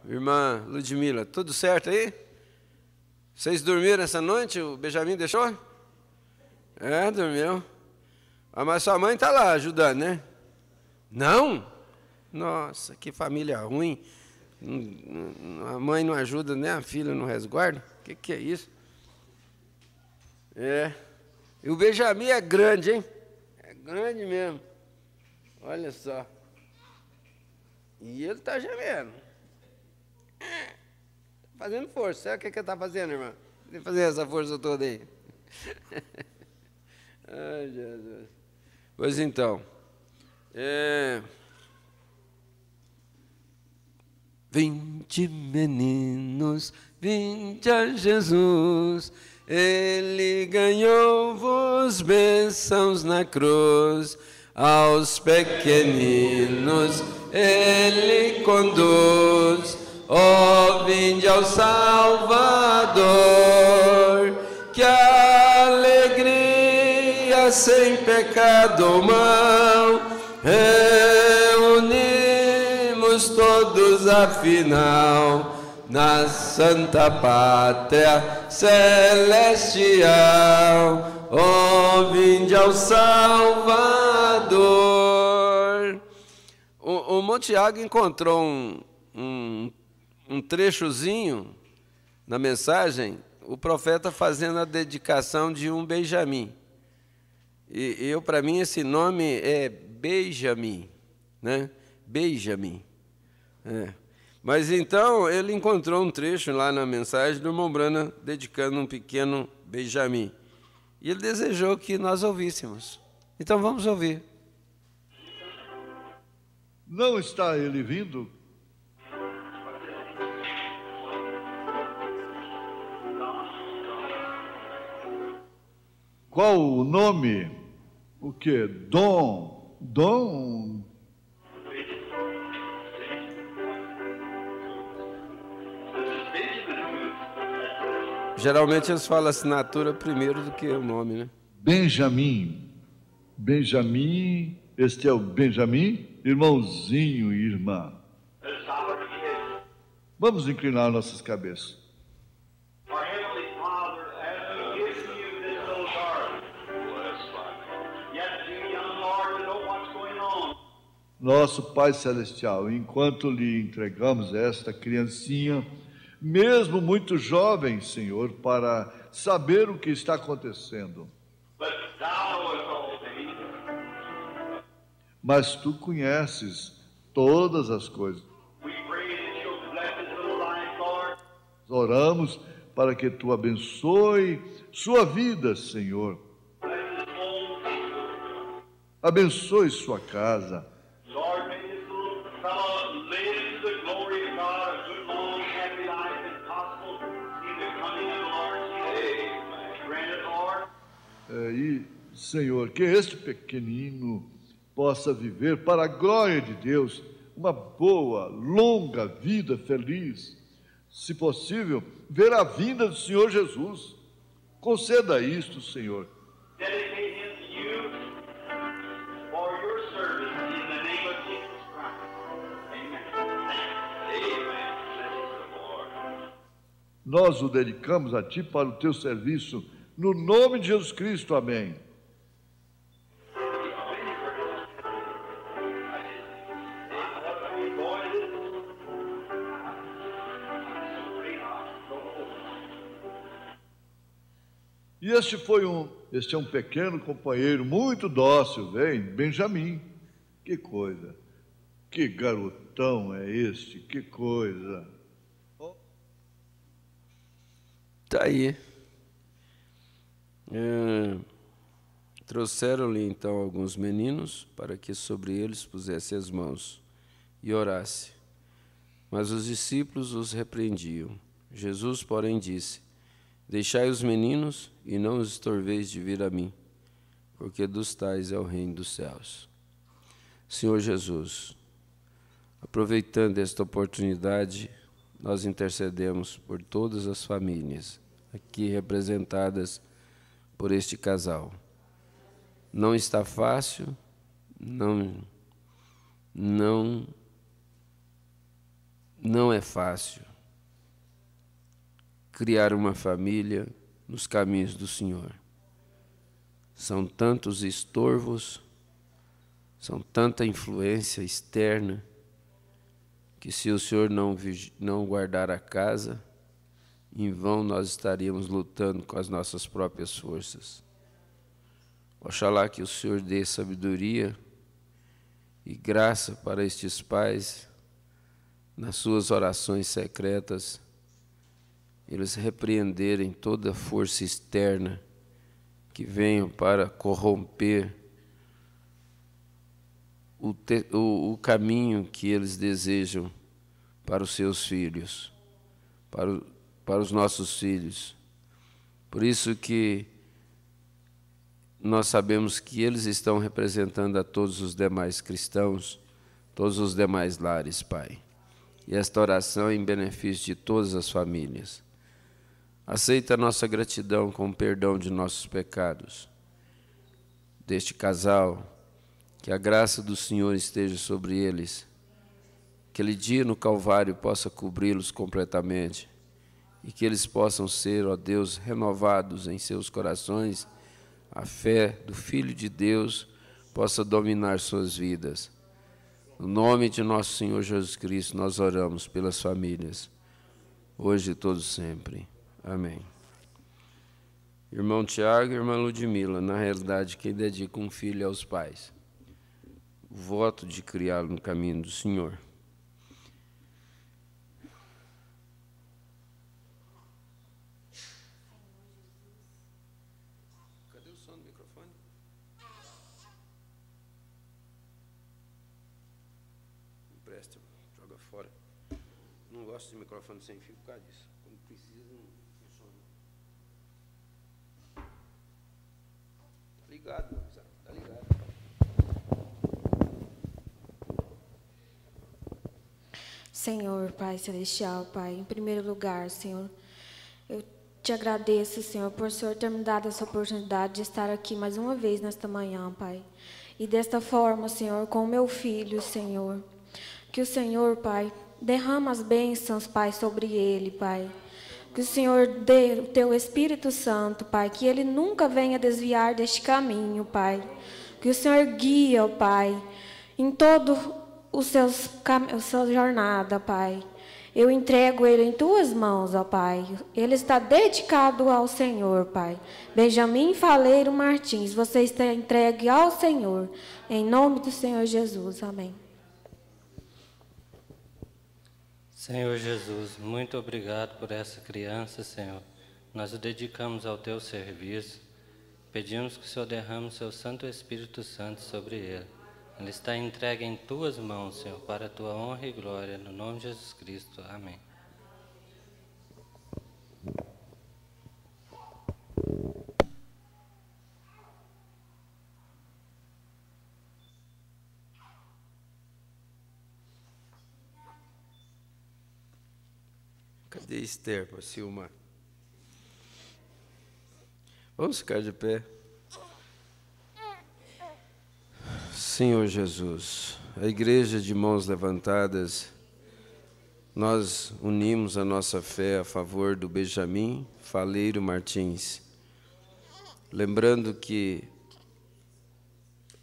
Irmã Ludmila, tudo certo aí? Vocês dormiram essa noite? O Benjamin deixou? É, dormiu. Ah, mas sua mãe está lá ajudando, né? Não? Nossa, que família ruim. A mãe não ajuda, nem a filha não resguarda. O que é isso? É. E o Benjamin é grande, hein? É grande mesmo. Olha só. E ele está gemendo. Fazendo força. Sabe o que ele está fazendo, irmã? Ele fazer essa força toda aí. Ai, Jesus. Pois então. 20 meninos, 20 a Jesus. Ele ganhou-vos bênçãos na cruz. Aos pequeninos ele conduz. Ó, vinde ao Salvador, que alegria sem pecado mal, reunimos todos afinal, na Santa Pátria Celestial. Ó, vinde ao Salvador. O Montiago encontrou um trechozinho na mensagem, o profeta fazendo a dedicação de um Benjamim. E para mim, esse nome é Benjamim, né? Benjamim. É. Mas então, ele encontrou um trecho lá na mensagem do irmão Branham, dedicando um pequeno Benjamim. E ele desejou que nós ouvíssemos. Então, vamos ouvir. Não está ele vindo? Qual o nome? O quê? Dom? Geralmente eles falam assinatura primeiro do que o nome, né? Benjamim. Benjamim, este é o Benjamim, irmãozinho e irmã. Vamos inclinar nossas cabeças. Nosso Pai Celestial, enquanto lhe entregamos esta criancinha, mesmo muito jovem, Senhor, para saber o que está acontecendo. Mas Tu conheces todas as coisas. Oramos para que Tu abençoe sua vida, Senhor. Abençoe sua casa. E, Senhor, que este pequenino possa viver para a glória de Deus uma boa, longa vida feliz. Se possível, ver a vinda do Senhor Jesus. Conceda isto, Senhor. Nós o dedicamos a Ti para o Teu serviço, no nome de Jesus Cristo, amém. E este é um pequeno companheiro muito dócil, vem, Benjamim. Que coisa, que garotão é este, que coisa. Está aí. Trouxeram-lhe então alguns meninos para que sobre eles pusesse as mãos e orasse. Mas os discípulos os repreendiam. Jesus, porém, disse: Deixai os meninos e não os estorveis de vir a mim, porque dos tais é o reino dos céus. Senhor Jesus, aproveitando esta oportunidade, nós intercedemos por todas as famílias aqui representadas por este casal. Não está fácil, não não é fácil criar uma família nos caminhos do Senhor. São tantos estorvos, são tanta influência externa, que se o Senhor não guardar a casa, em vão nós estaríamos lutando com as nossas próprias forças. Oxalá que o Senhor dê sabedoria e graça para estes pais, nas suas orações secretas, eles repreenderem toda força externa que venham para corromper o caminho que eles desejam para os seus filhos, para os nossos filhos. Por isso que nós sabemos que eles estão representando a todos os demais cristãos, todos os demais lares, Pai. E esta oração é em benefício de todas as famílias. Aceita a nossa gratidão com o perdão de nossos pecados, deste casal, que a graça do Senhor esteja sobre eles, que aquele dia no Calvário possa cobri-los completamente e que eles possam ser, ó Deus, renovados em seus corações, a fé do Filho de Deus possa dominar suas vidas. No nome de nosso Senhor Jesus Cristo, nós oramos pelas famílias, hoje e todos sempre. Amém. Irmão Tiago e irmã Ludmila, na realidade, quem dedica um filho aos pais, o voto de criá-lo no caminho do Senhor. Cadê o som do microfone? Empresta, joga fora. Não gosto de microfone sem fio por causa disso. Quando precisa, não funciona. Tá ligado, meu amizade, tá ligado. Senhor, Pai Celestial, Pai, em primeiro lugar, Senhor, eu te agradeço, Senhor, por o Senhor ter me dado essa oportunidade de estar aqui mais uma vez nesta manhã, Pai. E desta forma, Senhor, com o meu filho, Senhor, que o Senhor, Pai, derrama as bênçãos, Pai, sobre ele, Pai. Que o Senhor dê o teu Espírito Santo, Pai, que ele nunca venha desviar deste caminho, Pai. Que o Senhor guie, ó Pai, em todo a sua jornada, Pai. Eu entrego ele em tuas mãos, ó Pai. Ele está dedicado ao Senhor, Pai. Benjamin Faleiro Martins, você está entregue ao Senhor. Em nome do Senhor Jesus. Amém. Senhor Jesus, muito obrigado por essa criança, Senhor. Nós o dedicamos ao teu serviço. Pedimos que o Senhor derrame o seu Santo Espírito Santo sobre ele. Ele está entregue em tuas mãos, Senhor, para a tua honra e glória, no nome de Jesus Cristo. Amém. Cadê Esther, Silma? Vamos ficar de pé. Senhor Jesus, a igreja de mãos levantadas, nós unimos a nossa fé a favor do Benjamin Faleiro Martins, lembrando que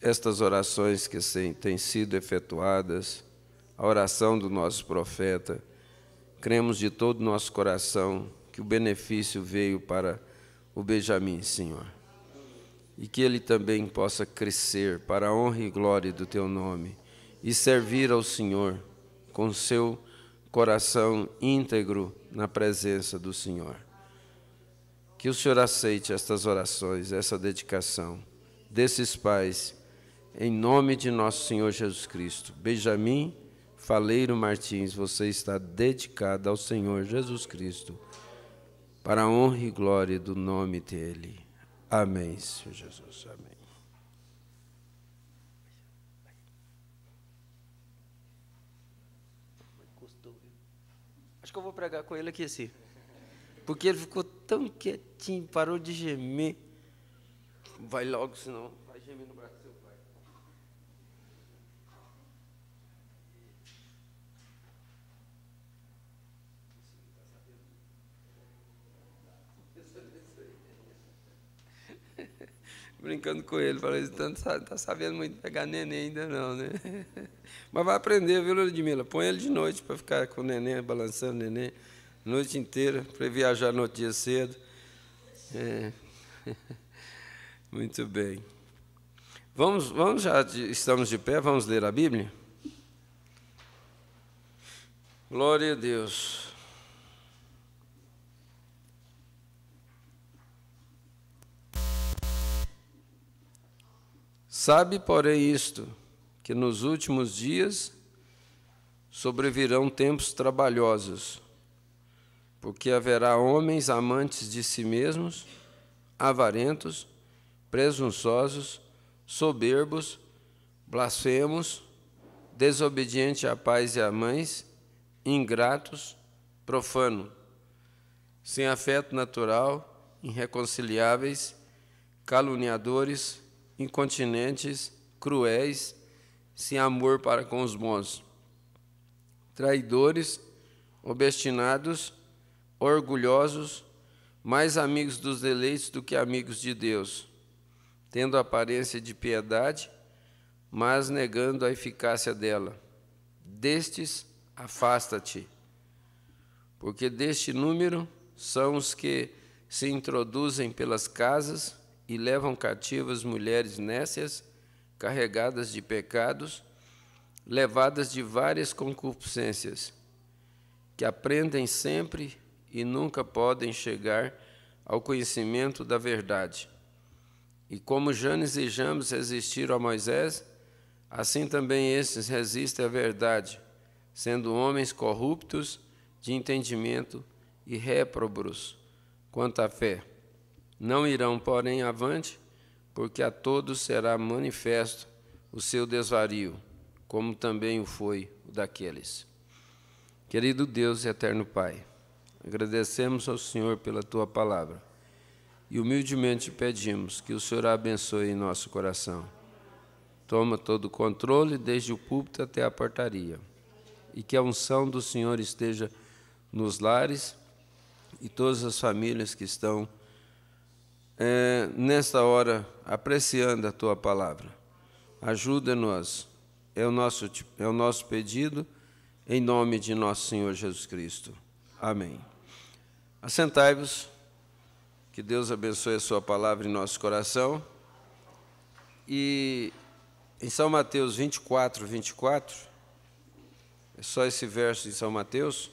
estas orações que têm sido efetuadas, a oração do nosso profeta, cremos de todo o nosso coração que o benefício veio para o Benjamin, Senhor. E que ele também possa crescer para a honra e glória do teu nome e servir ao Senhor com seu coração íntegro na presença do Senhor. Que o Senhor aceite estas orações, essa dedicação desses pais, em nome de nosso Senhor Jesus Cristo. Benjamin Faleiro Martins, você está dedicado ao Senhor Jesus Cristo, para a honra e glória do nome dEle. Amém, Senhor Jesus. Amém. Acho que eu vou pregar com ele aqui assim, porque ele ficou tão quietinho, parou de gemer. Vai logo, senão vai gemer no braço do seu pai. brincando com ele, falei, não está sabendo muito pegar neném ainda não, né? Mas vai aprender, viu, Ludmila? Põe ele de noite para ficar com o neném, balançando o neném, a noite inteira, para viajar no outro dia cedo. Muito bem. Vamos já, estamos de pé, vamos ler a Bíblia? Glória a Deus. Sabe, porém, isto, que nos últimos dias sobrevirão tempos trabalhosos, porque haverá homens amantes de si mesmos, avarentos, presunçosos, soberbos, blasfemos, desobedientes a pais e a mães, ingratos, profanos, sem afeto natural, irreconciliáveis, caluniadores, incontinentes, cruéis, sem amor para com os bons, traidores, obstinados, orgulhosos, mais amigos dos deleites do que amigos de Deus, tendo aparência de piedade, mas negando a eficácia dela. Destes, afasta-te, porque deste número são os que se introduzem pelas casas e levam cativas mulheres nécias, carregadas de pecados, levadas de várias concupiscências, que aprendem sempre e nunca podem chegar ao conhecimento da verdade. E como Janes e Jambres resistiram a Moisés, assim também estes resistem à verdade, sendo homens corruptos de entendimento e réprobos quanto à fé. Não irão, porém, avante, porque a todos será manifesto o seu desvario, como também o foi o daqueles. Querido Deus e eterno Pai, agradecemos ao Senhor pela Tua palavra e humildemente pedimos que o Senhor a abençoe em nosso coração. Toma todo o controle, desde o púlpito até a portaria, e que a unção do Senhor esteja nos lares e todas as famílias que estão nesta hora apreciando a Tua palavra. Ajuda-nos, é o nosso pedido, em nome de nosso Senhor Jesus Cristo. Amém. Assentai-vos, que Deus abençoe a sua palavra em nosso coração. E em São Mateus 24, 24, é só esse verso em São Mateus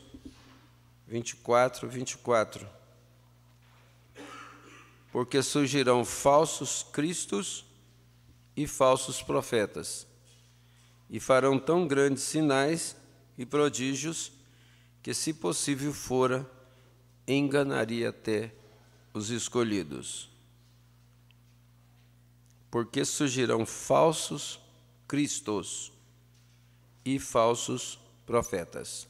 24, 24. Porque surgirão falsos cristos e falsos profetas, e farão tão grandes sinais e prodígios que, se possível fora, enganaria até os escolhidos. Porque surgirão falsos cristos e falsos profetas,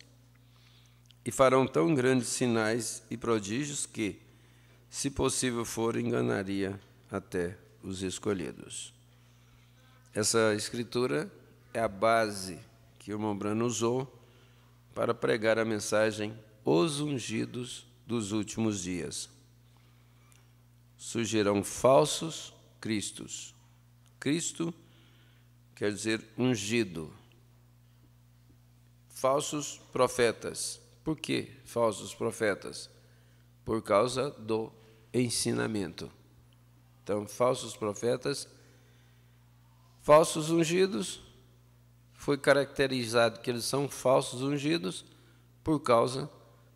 e farão tão grandes sinais e prodígios que, se possível for, enganaria até os escolhidos. Essa escritura é a base que o irmão Brano usou para pregar a mensagem Os Ungidos dos Últimos Dias. Surgirão falsos cristos. Cristo quer dizer ungido. Falsos profetas. Por que falsos profetas? Por causa do ensinamento. Então, falsos profetas, falsos ungidos, foi caracterizado que eles são falsos ungidos por causa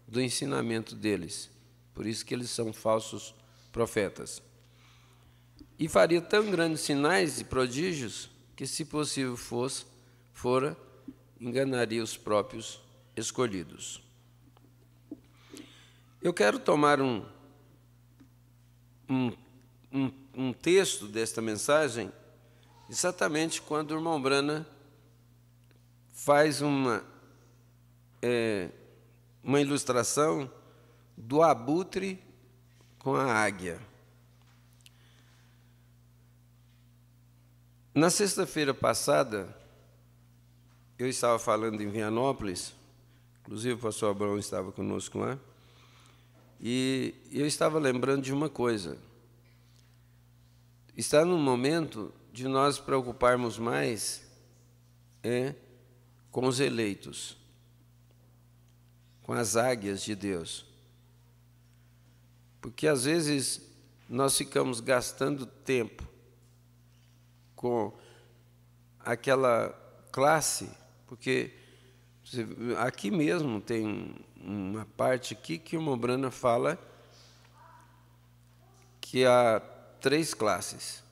do ensinamento deles. Por isso que eles são falsos profetas. E faria tão grandes sinais e prodígios que, se possível fora, enganaria os próprios escolhidos. Eu quero tomar um texto desta mensagem exatamente quando o irmão Brana faz uma ilustração do abutre com a águia. Na sexta-feira passada, eu estava falando em Vianópolis, inclusive o pastor Abraão estava conosco lá, e eu estava lembrando de uma coisa. está no momento de nós preocuparmos mais com os eleitos, com as águias de Deus. Porque às vezes nós ficamos gastando tempo com aquela classe, porque aqui mesmo tem uma parte aqui que o Mobrana fala que há 3 classes,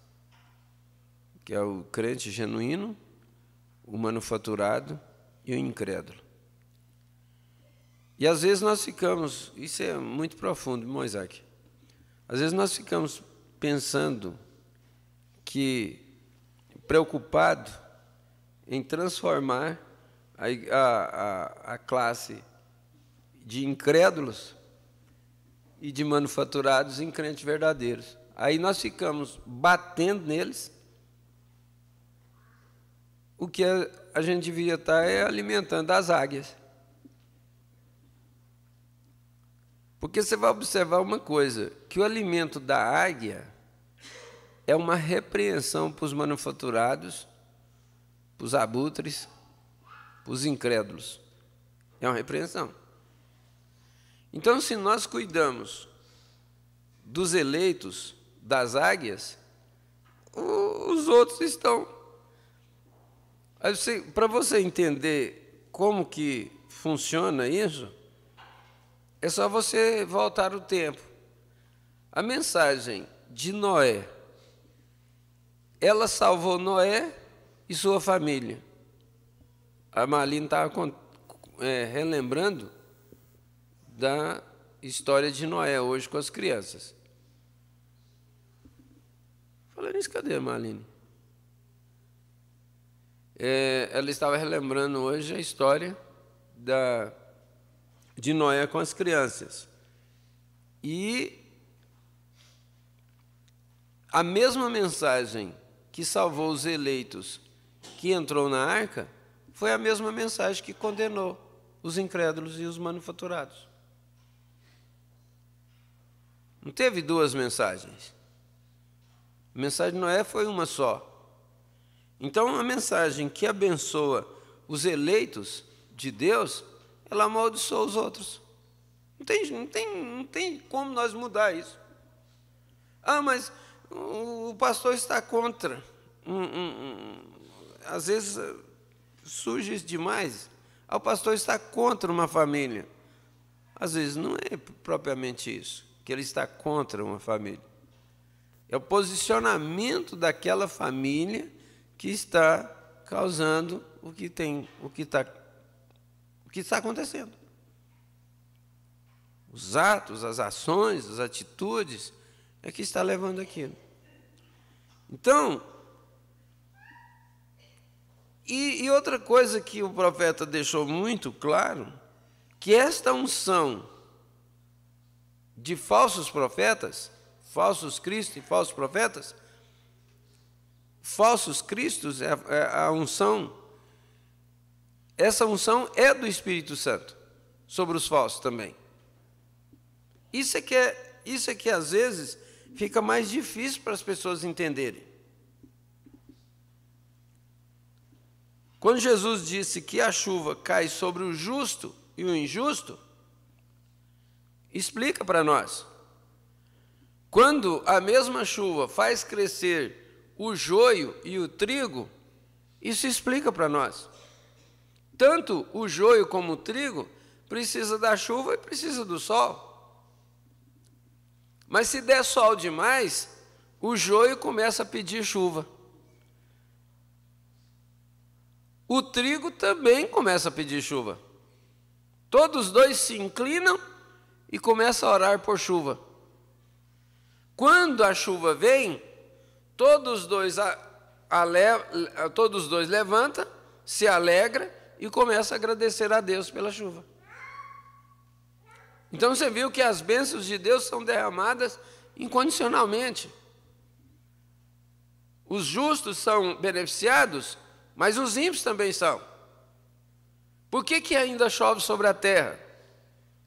que é o crente genuíno, o manufaturado e o incrédulo. E às vezes nós ficamos, isso é muito profundo, irmão Isaac, às vezes nós ficamos pensando preocupado em transformar a classe de incrédulos e de manufaturados em crentes verdadeiros. Aí nós ficamos batendo neles. O que a gente devia estar alimentando as águias. Porque você vai observar uma coisa, que o alimento da águia é uma repreensão para os manufaturados, para os abutres, para os incrédulos. É uma repreensão. Então, se nós cuidamos dos eleitos, das águias, os outros estão. Para você entender como que funciona isso, é só você voltar o tempo. A mensagem de Noé, ela salvou Noé e sua família. A Marlene estava relembrando da história de Noé hoje com as crianças. Falando isso, cadê a Marlene? Ela estava relembrando hoje a história de Noé com as crianças. E a mesma mensagem que salvou os eleitos, que entrou na arca, foi a mesma mensagem que condenou os incrédulos e os manufaturados. Não teve 2 mensagens. A mensagem de Noé foi uma só. Então, a mensagem que abençoa os eleitos de Deus, ela amaldiçoa os outros. Não tem como nós mudar isso. Ah, mas o pastor está contra. Às vezes surge isso demais. O pastor está contra uma família. Às vezes não é propriamente isso, que ele está contra uma família. É o posicionamento daquela família que está causando o que está acontecendo. Os atos, as ações, as atitudes é que está levando aquilo. Então, e outra coisa que o profeta deixou muito claro, que esta unção de falsos profetas, falsos cristos e falsos profetas, falsos cristos é a unção, essa unção é do Espírito Santo, sobre os falsos também. Isso é que às vezes fica mais difícil para as pessoas entenderem. Quando Jesus disse que a chuva cai sobre o justo e o injusto, explica para nós. Quando a mesma chuva faz crescer o joio e o trigo, isso explica para nós. Tanto o joio como o trigo precisa da chuva e precisa do sol. Mas se der sol demais, o joio começa a pedir chuva. O trigo também começa a pedir chuva. Todos os dois se inclinam e começam a orar por chuva. Quando a chuva vem, todos os dois levantam, se alegram e começam a agradecer a Deus pela chuva. Então você viu que as bênçãos de Deus são derramadas incondicionalmente. Os justos são beneficiados, mas os ímpios também são. Por que ainda chove sobre a terra?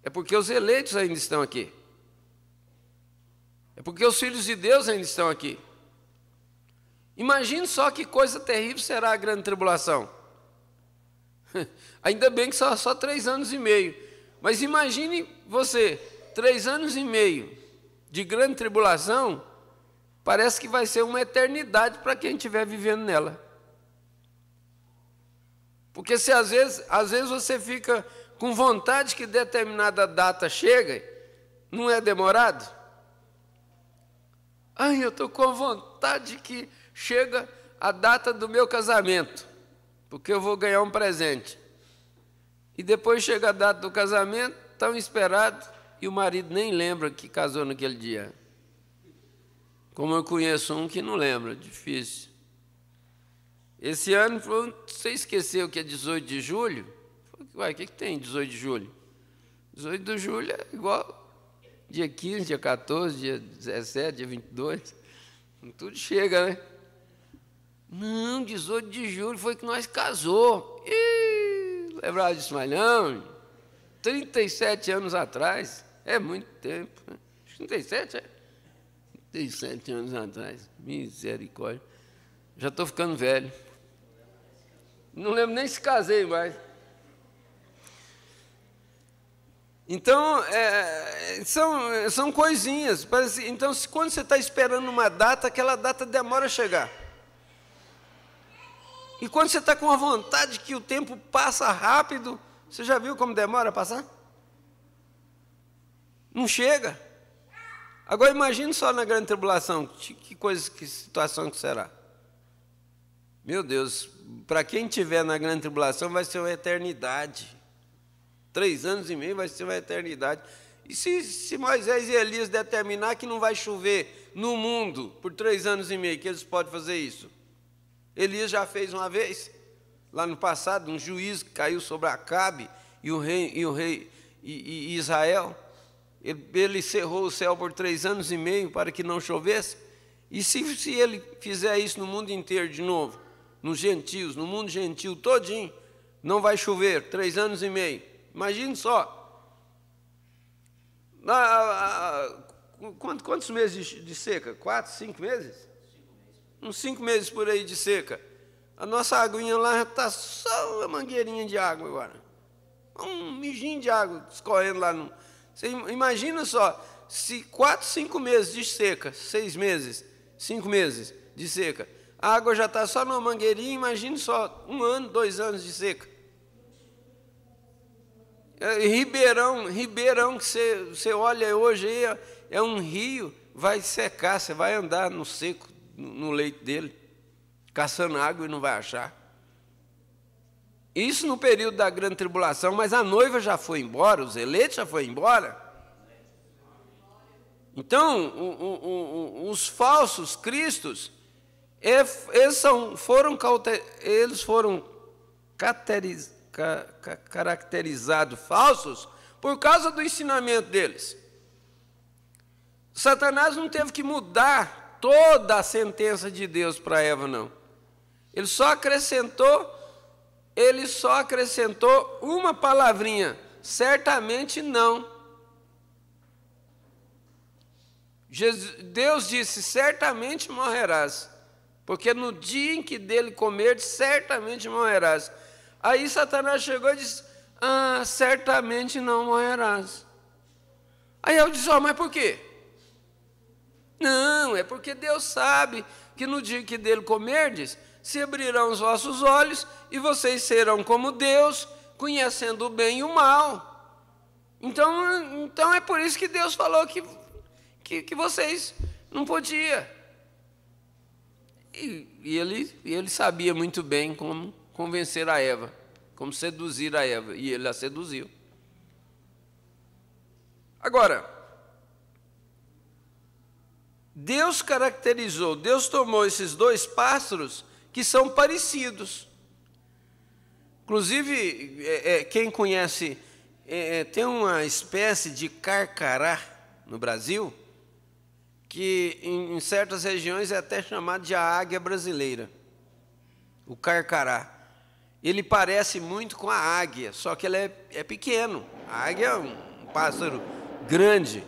É porque os eleitos ainda estão aqui. É porque os filhos de Deus ainda estão aqui. Imagine só que coisa terrível será a grande tribulação. Ainda bem que só 3 anos e meio. Mas imagine você, 3 anos e meio de grande tribulação, parece que vai ser uma eternidade para quem estiver vivendo nela. Porque se às vezes você fica com vontade que determinada data chegue, não é demorado? Ai, eu estou com vontade que chega a data do meu casamento, porque eu vou ganhar um presente. E depois chega a data do casamento, tão esperado, e o marido nem lembra que casou naquele dia. Como eu conheço um que não lembra, difícil. Esse ano, você esqueceu que é 18 de julho? Uai, o que tem 18 de julho? 18 de julho é igual dia 15, dia 14, dia 17, dia 22. Tudo chega, né? Não, 18 de julho foi que nós casou. Ih, lembrava disso mais não? 37 anos atrás. É muito tempo. Né? 37, é? 37 anos atrás. Misericórdia. Já estou ficando velho. Não lembro nem se casei mais. Então, são coisinhas. Então, quando você está esperando uma data, aquela data demora a chegar. E quando você está com a vontade que o tempo passa rápido, você já viu como demora a passar? Não chega. Agora imagine só na grande tribulação, que situação que será. Meu Deus, para quem estiver na grande tribulação vai ser uma eternidade. 3 anos e meio vai ser uma eternidade. E se Moisés e Elias determinar que não vai chover no mundo por 3 anos e meio, que eles podem fazer isso? Elias já fez uma vez, lá no passado, um juízo que caiu sobre Acabe e Israel. Ele cerrou o céu por 3 anos e meio para que não chovesse. E se ele fizer isso no mundo inteiro de novo, nos gentios, no mundo gentil todinho, não vai chover 3 anos e meio. Imagine só. Quantos meses de seca? 4, 5 meses? Uns 5 meses por aí de seca. A nossa aguinha lá está só uma mangueirinha de água agora. Um mijinho de água escorrendo lá. Você imagina só, se 4, 5 meses de seca, 6 meses, 5 meses de seca, a água já está só numa mangueirinha, imagine só 1 ano, 2 anos de seca. Ribeirão que você olha hoje aí, é um rio, vai secar, você vai andar no seco, no leito dele, caçando água e não vai achar. Isso no período da grande tribulação, mas a noiva já foi embora, os eleitos já foram embora. Então, os falsos cristos, eles foram caracterizados falsos por causa do ensinamento deles. Satanás não teve que mudar toda a sentença de Deus para Eva, não. Ele só acrescentou uma palavrinha, certamente não. Deus disse, certamente morrerás, porque no dia em que dele comer, certamente morrerás. Aí Satanás chegou e disse, certamente não morrerás. Aí eu disse, mas por quê? Não, é porque Deus sabe que no dia que dele comerdes, se abrirão os vossos olhos e vocês serão como Deus, conhecendo o bem e o mal. Então é por isso que Deus falou que vocês não podiam. E ele sabia muito bem como convencer a Eva, como seduzir a Eva, e ele a seduziu. Agora, Deus tomou esses 2 pássaros que são parecidos. Inclusive, quem conhece, tem uma espécie de carcará no Brasil, que em certas regiões é até chamado de a águia brasileira, o carcará. Ele parece muito com a águia, só que ele é pequeno. A águia é um pássaro grande.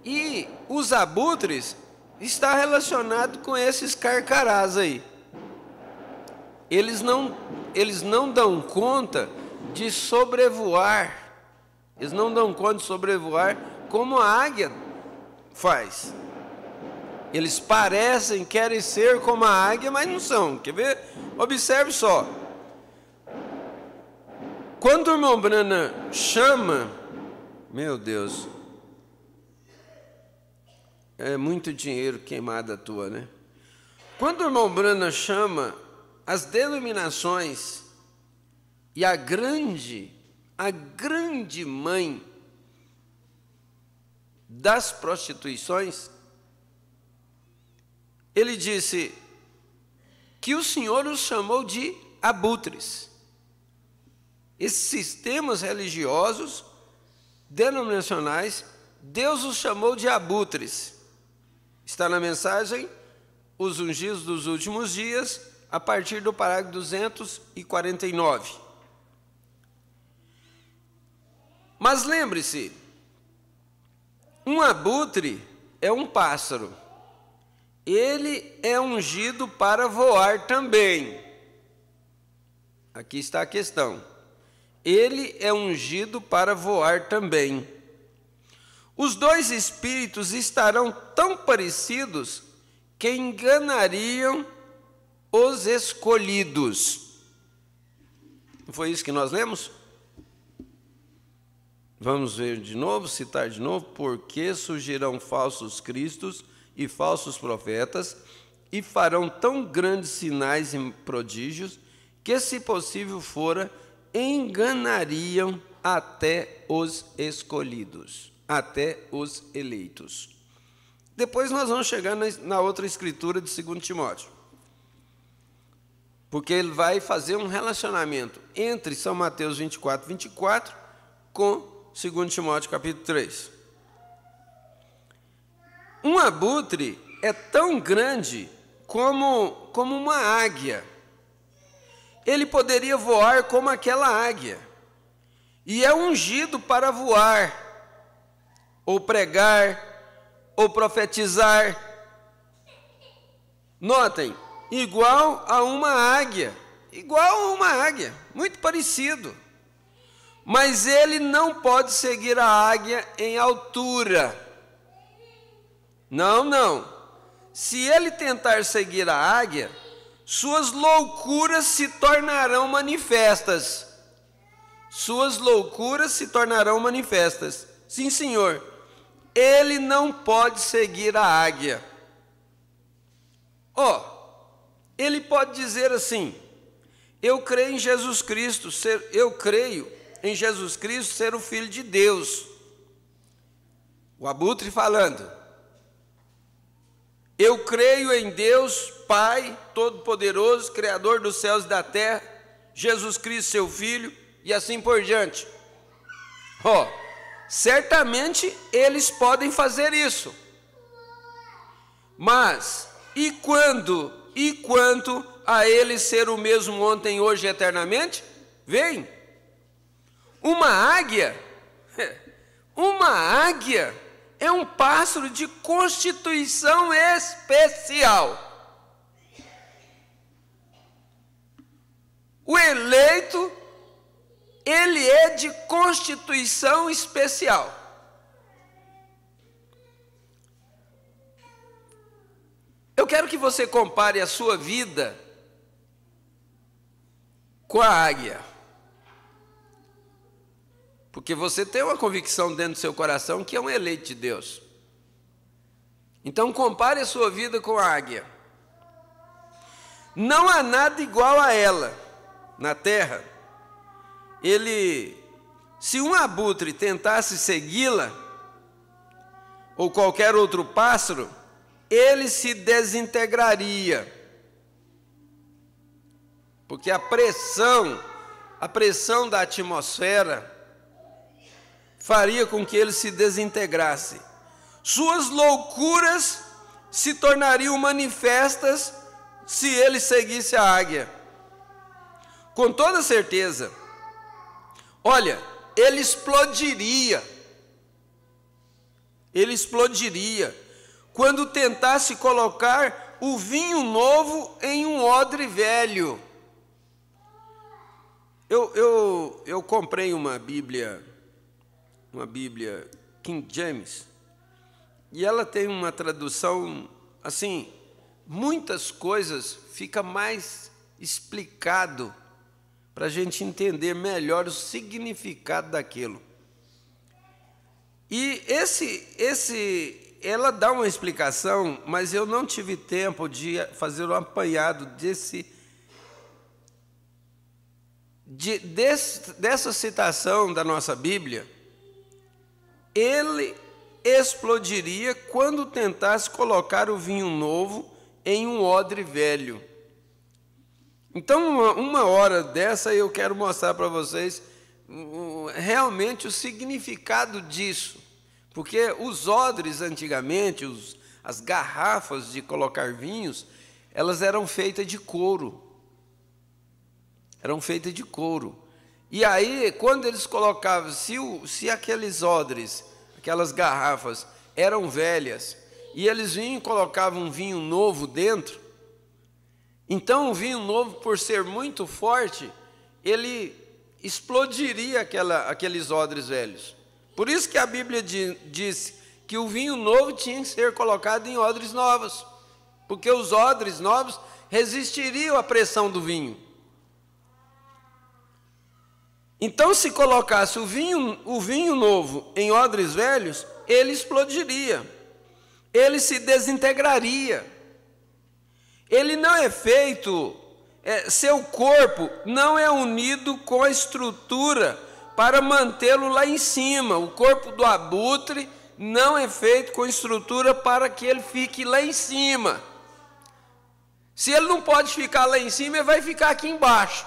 E os abutres está relacionado com esses carcarás aí. Eles não dão conta de sobrevoar. Eles não dão conta de sobrevoar como a águia faz. Eles parecem, querem ser como a águia, mas não são. Quer ver? Observe só. Quando o irmão Branham chama, meu Deus, é muito dinheiro queimado à toa, né? Quando o irmão Branham chama as denominações e a grande mãe das prostituições, ele disse que o Senhor os chamou de abutres. Esses sistemas religiosos, denominacionais, Deus os chamou de abutres. Está na mensagem Os Ungidos dos Últimos Dias, a partir do parágrafo 249. Mas lembre-se, um abutre é um pássaro. Ele é ungido para voar também. Aqui está a questão. Ele é ungido para voar também. Os dois espíritos estarão tão parecidos que enganariam os escolhidos. Não foi isso que nós lemos? Vamos ver de novo, citar de novo. Porque surgirão falsos cristos e falsos profetas, e farão tão grandes sinais e prodígios, que, se possível fora, enganariam até os escolhidos, até os eleitos. Depois nós vamos chegar na outra escritura de 2 Timóteo, porque ele vai fazer um relacionamento entre São Mateus 24, 24 com 2 Timóteo capítulo 3. Um abutre é tão grande como uma águia. Ele poderia voar como aquela águia, e é ungido para voar, ou pregar, ou profetizar. Notem, igual a uma águia, muito parecido. Mas ele não pode seguir a águia em altura. Não. Se ele tentar seguir a águia, suas loucuras se tornarão manifestas. Sim, senhor. Ele não pode seguir a águia. Ele pode dizer assim: eu creio em Jesus Cristo ser o Filho de Deus. O abutre falando: eu creio em Deus, Pai Todo-Poderoso, Criador dos céus e da terra, Jesus Cristo, seu Filho, e assim por diante. Certamente eles podem fazer isso. Mas, e quanto a ele ser o mesmo ontem, hoje e eternamente? Vem. Uma águia é um pássaro de constituição especial. O eleito, ele é de constituição especial. Eu quero que você compare a sua vida com a águia. Porque você tem uma convicção dentro do seu coração que é um eleito de Deus. Então compare a sua vida com a águia. Não há nada igual a ela na terra. Se um abutre tentasse segui-la, ou qualquer outro pássaro, ele se desintegraria. Porque a pressão da atmosfera faria com que ele se desintegrasse. Suas loucuras se tornariam manifestas se ele seguisse a águia. Com toda certeza. Olha, ele explodiria. quando tentasse colocar o vinho novo em um odre velho. Eu comprei uma Bíblia King James, e ela tem uma tradução, assim, muitas coisas fica mais explicado para a gente entender melhor o significado daquilo. E ela dá uma explicação, mas eu não tive tempo de fazer um apanhado dessa citação da nossa Bíblia. Ele explodiria quando tentasse colocar o vinho novo em um odre velho. Então, uma hora dessa, eu quero mostrar para vocês realmente o significado disso. Porque os odres, antigamente, as garrafas de colocar vinhos, elas eram feitas de couro. Eram feitas de couro. E aí, quando eles colocavam, se aqueles odres, aquelas garrafas, eram velhas, e eles vinham e colocavam um vinho novo dentro, então o vinho novo, por ser muito forte, ele explodiria aqueles odres velhos. Por isso que a Bíblia diz que o vinho novo tinha que ser colocado em odres novos, porque os odres novos resistiriam à pressão do vinho. Então, se colocasse o vinho novo em odres velhos, ele explodiria, ele se desintegraria. Ele não é feito, seu corpo não é unido com a estrutura para mantê-lo lá em cima. O corpo do abutre não é feito com estrutura para que ele fique lá em cima. Se ele não pode ficar lá em cima, ele vai ficar aqui embaixo.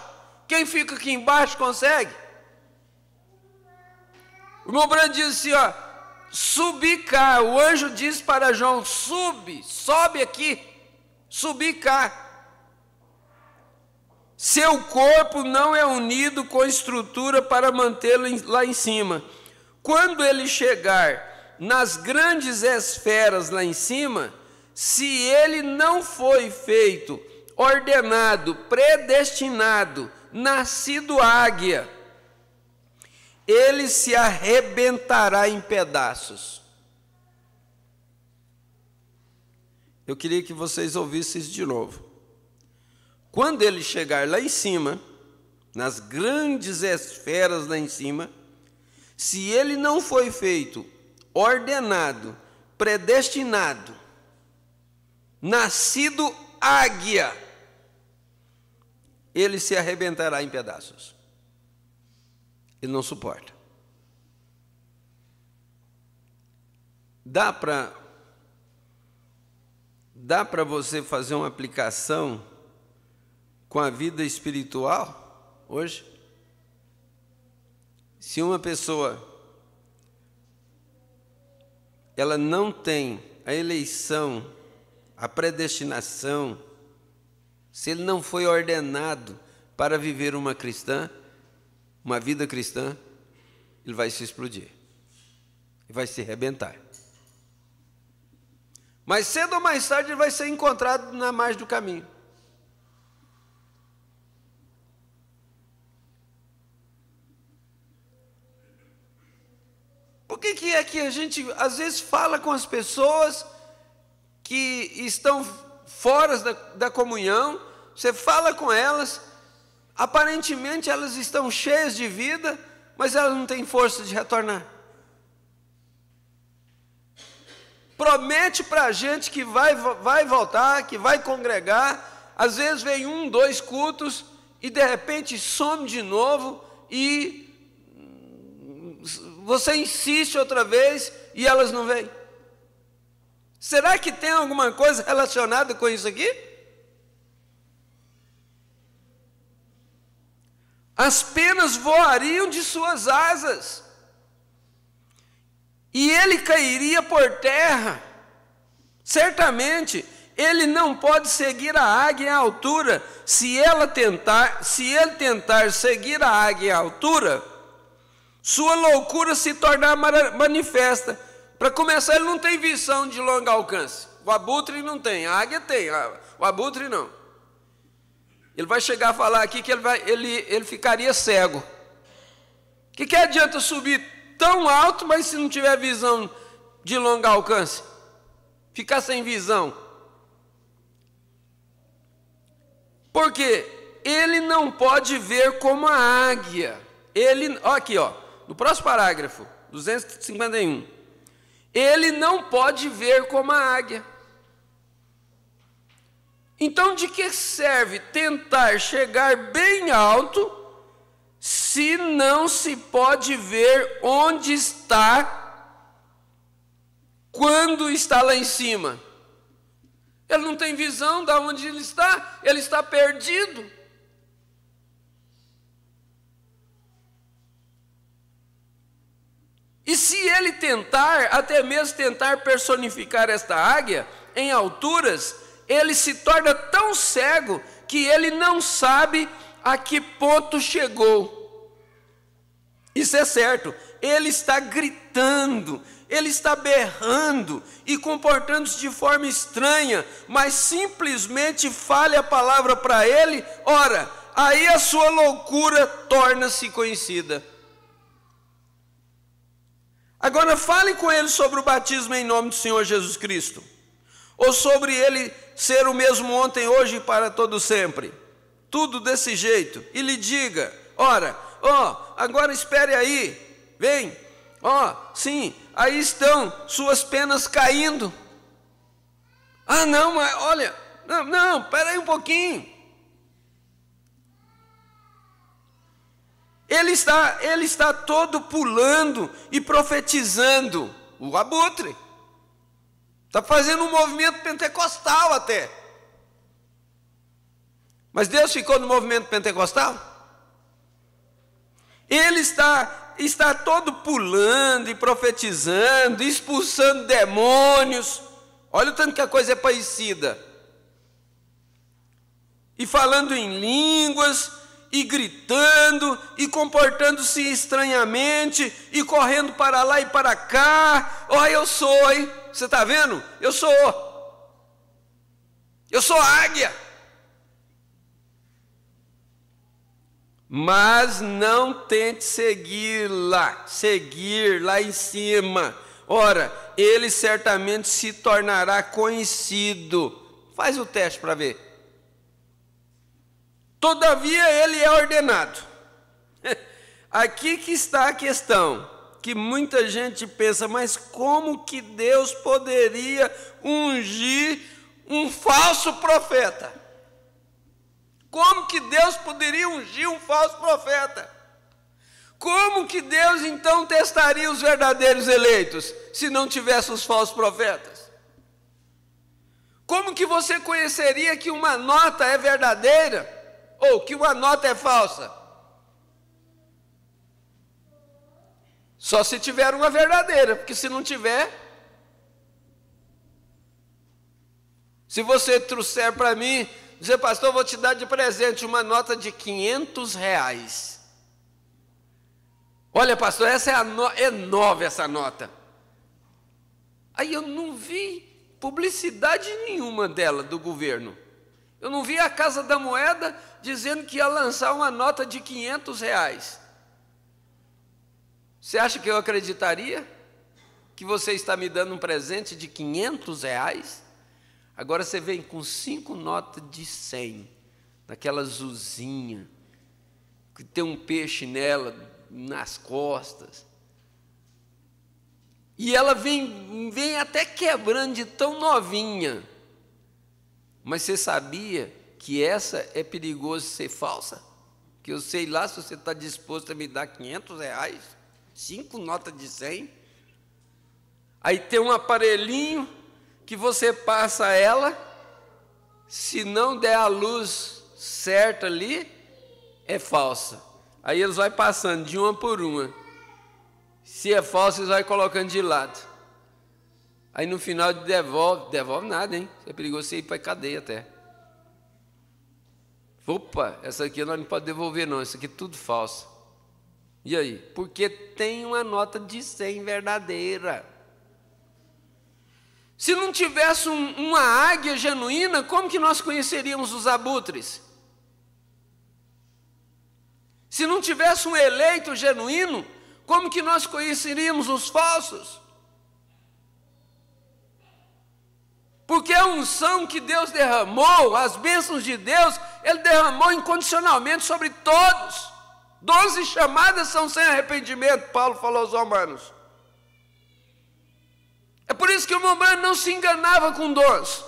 Quem fica aqui embaixo consegue? O irmão Brando diz assim, ó, subir cá. O anjo diz para João, sobe aqui, subir cá. Seu corpo não é unido com estrutura para mantê-lo lá em cima. Quando ele chegar nas grandes esferas lá em cima, se ele não foi feito, ordenado, predestinado, nascido águia, ele se arrebentará em pedaços. Eu queria que vocês ouvissem isso de novo. Quando ele chegar lá em cima, nas grandes esferas lá em cima, se ele não foi feito, ordenado, predestinado, nascido águia, ele se arrebentará em pedaços. Ele não suporta. Dá para você fazer uma aplicação com a vida espiritual hoje? Se uma pessoa ela não tem a eleição, a predestinação, se ele não foi ordenado para viver uma vida cristã, ele vai se explodir, ele vai se arrebentar. Mas cedo ou mais tarde ele vai ser encontrado na margem do caminho. Por que é que a gente às vezes fala com as pessoas que estão fora da comunhão, você fala com elas, aparentemente elas estão cheias de vida, mas elas não têm força de retornar. Promete para a gente que vai voltar, que vai congregar, às vezes vem 1, 2 cultos e de repente some de novo e você insiste outra vez e elas não vêm. Será que tem alguma coisa relacionada com isso aqui? As penas voariam de suas asas, e ele cairia por terra. Certamente, ele não pode seguir a águia em altura. Se ele tentar seguir a águia em altura, sua loucura se tornar manifesta, Para começar, ele não tem visão de longo alcance. O abutre não tem, a águia tem, o abutre não. Ele vai chegar a falar aqui que ele ficaria cego. O que adianta subir tão alto, mas se não tiver visão de longo alcance? Ficar sem visão. Por quê? Ele não pode ver como a águia. Aqui, no próximo parágrafo, 251. Ele não pode ver como a águia. Então, de que serve tentar chegar bem alto se não se pode ver onde está quando está lá em cima? Ele não tem visão de onde ele está perdido. E se ele tentar, até mesmo tentar personificar esta águia em alturas, ele se torna tão cego que ele não sabe a que ponto chegou. Isso é certo, ele está gritando, ele está berrando e comportando-se de forma estranha, mas simplesmente fale a palavra para ele, ora, aí a sua loucura torna-se conhecida. Agora fale com ele sobre o batismo em nome do Senhor Jesus Cristo, ou sobre ele ser o mesmo ontem, hoje e para todo sempre, tudo desse jeito, e lhe diga, ora, agora espere aí, vem, sim, aí estão suas penas caindo. Ah, não, mas olha, não, espera aí um pouquinho. Ele está todo pulando e profetizando, o abutre. Está fazendo um movimento pentecostal até. Mas Deus ficou no movimento pentecostal? Ele está todo pulando e profetizando, expulsando demônios. Olha o tanto que a coisa é parecida. E falando em línguas, e gritando, e comportando-se estranhamente, e correndo para lá e para cá. Eu sou, hein? Você está vendo? Eu sou águia. Mas não tente seguir lá em cima. Ora, ele certamente se tornará conhecido. Faz o teste para ver. Todavia ele é ordenado. Aqui que está a questão, que muita gente pensa, mas como que Deus poderia ungir um falso profeta? Como que Deus poderia ungir um falso profeta? Como que Deus então testaria os verdadeiros eleitos, se não tivesse os falsos profetas? Como que você conheceria que uma nota é verdadeira, ou que uma nota é falsa? Só se tiver uma verdadeira, porque se não tiver, se você trouxer para mim, dizer, pastor, vou te dar de presente uma nota de R$500. Olha, pastor, essa é nova essa nota. Aí eu não vi publicidade nenhuma dela, do governo. Eu não vi a Casa da Moeda dizendo que ia lançar uma nota de R$500. Você acha que eu acreditaria que você está me dando um presente de R$500? Agora você vem com 5 notas de 100, daquela azulzinha, que tem um peixe nela, nas costas. E ela vem até quebrando de tão novinha. Mas você sabia que essa é perigoso ser falsa? Que eu sei lá se você está disposto a me dar R$500, 5 notas de 100. Aí tem um aparelhinho que você passa ela, se não der a luz certa ali, é falsa. Aí eles vão passando de uma por uma. Se é falsa, eles vão colocando de lado. Aí no final devolve nada, hein? É perigoso você ir para a cadeia até. Opa, essa aqui nós não podemos devolver não, isso aqui é tudo falso. E aí? Porque tem uma nota de 100 verdadeira. Se não tivesse uma águia genuína, como que nós conheceríamos os abutres? Se não tivesse um eleito genuíno, como que nós conheceríamos os falsos? Porque a unção que Deus derramou, as bênçãos de Deus, Ele derramou incondicionalmente sobre todos. 12 chamadas são sem arrependimento, Paulo falou aos Romanos. É por isso que o Mombrano não se enganava com dons.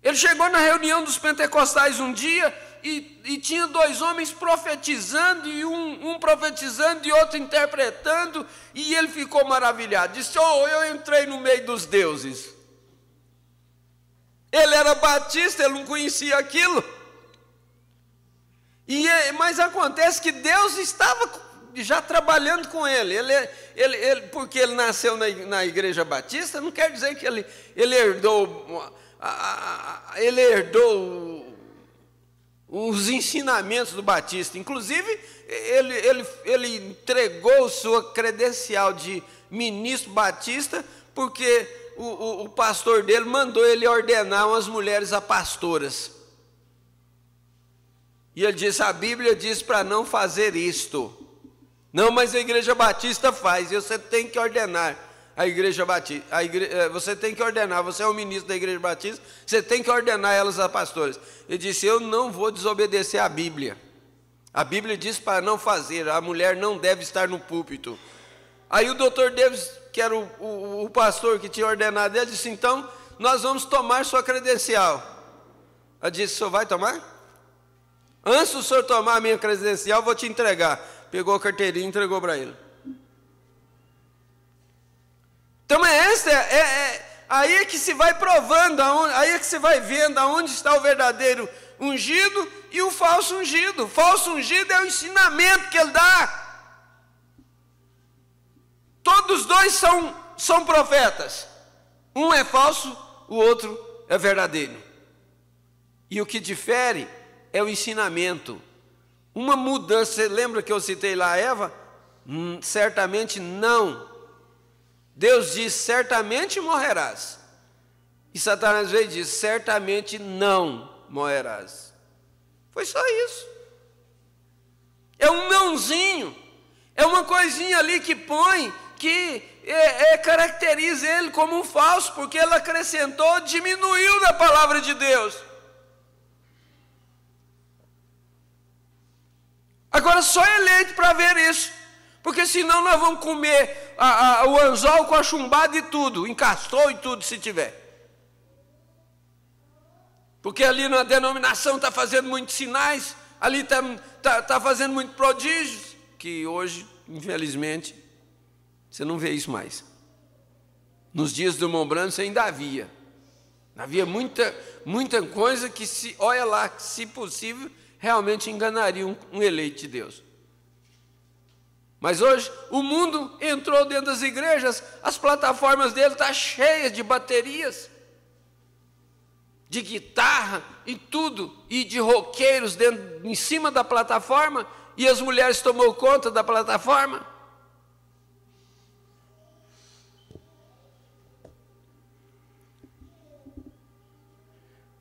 Ele chegou na reunião dos pentecostais um dia e tinha 2 homens profetizando, e um profetizando e outro interpretando, e ele ficou maravilhado. Disse: eu entrei no meio dos deuses. Ele era batista, ele não conhecia aquilo. Mas acontece que Deus estava já trabalhando com ele. Porque ele nasceu na igreja batista, não quer dizer que ele herdou os ensinamentos do batista. Inclusive, ele entregou sua credencial de ministro batista, porque o pastor dele mandou ele ordenar umas mulheres a pastoras. E ele disse: a Bíblia diz para não fazer isto. Não, mas a igreja batista faz, e você tem que ordenar a igreja batista. Você tem que ordenar, você é o ministro da igreja batista, você tem que ordenar elas a pastoras. Ele disse: eu não vou desobedecer a Bíblia. A Bíblia diz para não fazer, a mulher não deve estar no púlpito. Aí o doutor Davis, que era o pastor que tinha ordenado ele, disse: então nós vamos tomar sua credencial. Ela disse: o senhor vai tomar? Antes do senhor tomar a minha credencial, eu vou te entregar. Pegou a carteirinha e entregou para ele. Então aí é que se vai provando, aí é que se vai vendo aonde está o verdadeiro ungido e o falso ungido. O falso ungido é o ensinamento que ele dá. Todos 2 são profetas. Um é falso, o outro é verdadeiro. E o que difere é o ensinamento. Uma mudança. Você lembra que eu citei lá a Eva? Certamente não. Deus diz: certamente morrerás. E Satanás veio e diz: certamente não morrerás. Foi só isso. É um nãozinho. É uma coisinha ali que põe, que caracteriza ele como um falso, porque ele acrescentou, diminuiu da palavra de Deus. Agora só eleito para ver isso, porque senão nós vamos comer o anzol com a chumbada e tudo, encastou e tudo se tiver. Porque ali na denominação está fazendo muitos sinais, ali está fazendo muitos prodígios, que hoje, infelizmente, você não vê isso mais. Nos dias do Mombrano você ainda havia. Havia muita coisa que, olha lá, se possível, realmente enganaria um eleito de Deus. Mas hoje o mundo entrou dentro das igrejas, as plataformas dele estão cheias de baterias, de guitarra e tudo, e de roqueiros em cima da plataforma, e as mulheres tomou conta da plataforma.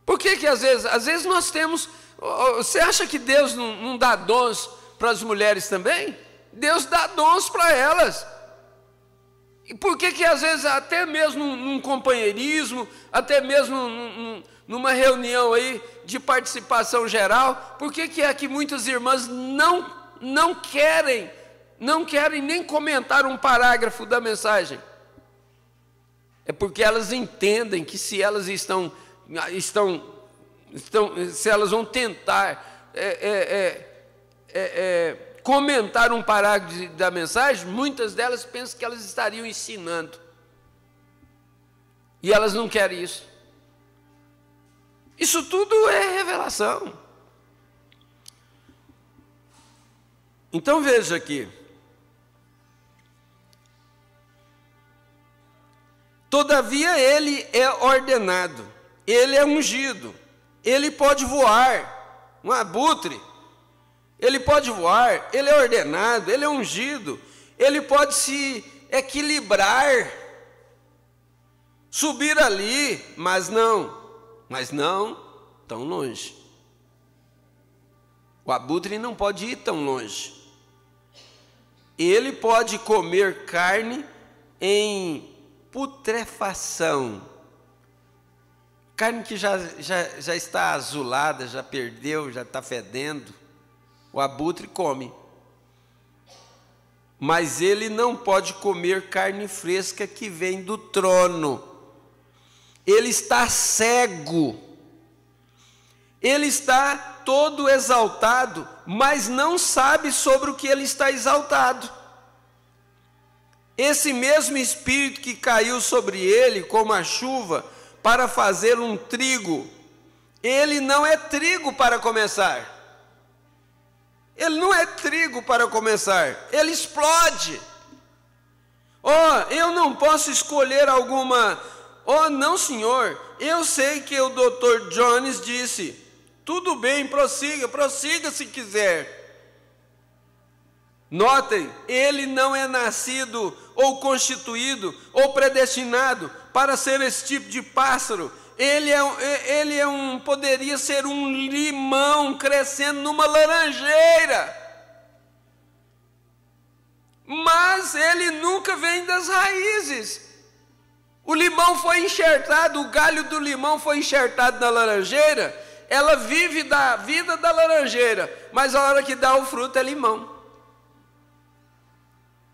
Por que às vezes nós temos... Você acha que Deus não dá dons para as mulheres também? Deus dá dons para elas. E por que às vezes, até mesmo num companheirismo, até mesmo numa reunião aí de participação geral, por que é que muitas irmãs não querem nem comentar um parágrafo da mensagem? É porque elas entendem que se elas se elas vão tentar comentar um parágrafo da mensagem, muitas delas pensam que elas estariam ensinando. E elas não querem isso. Isso tudo é revelação. Então veja aqui. Todavia ele é ordenado, ele é ungido, ele pode voar, um abutre, ele pode voar, ele é ordenado, ele é ungido, ele pode se equilibrar. subir ali, mas não tão longe. O abutre não pode ir tão longe. Ele pode comer carne em putrefação, carne que já está azulada, já perdeu, já está fedendo. O abutre come. Mas ele não pode comer carne fresca que vem do trono. Ele está cego. Ele está todo exaltado, mas não sabe sobre o que ele está exaltado. Esse mesmo espírito que caiu sobre ele como a chuva para fazer um trigo, ele não é trigo para começar. Ele não é trigo para começar, ele explode. Eu não posso escolher alguma. Não, senhor, eu sei que o Dr. Jones disse, tudo bem, prossiga se quiser. Notem, ele não é nascido, ou constituído, ou predestinado para ser esse tipo de pássaro. Poderia ser um limão crescendo numa laranjeira. Mas ele nunca vem das raízes. O limão foi enxertado, o galho do limão foi enxertado na laranjeira, ela vive da vida da laranjeira, mas a hora que dá o fruto é limão.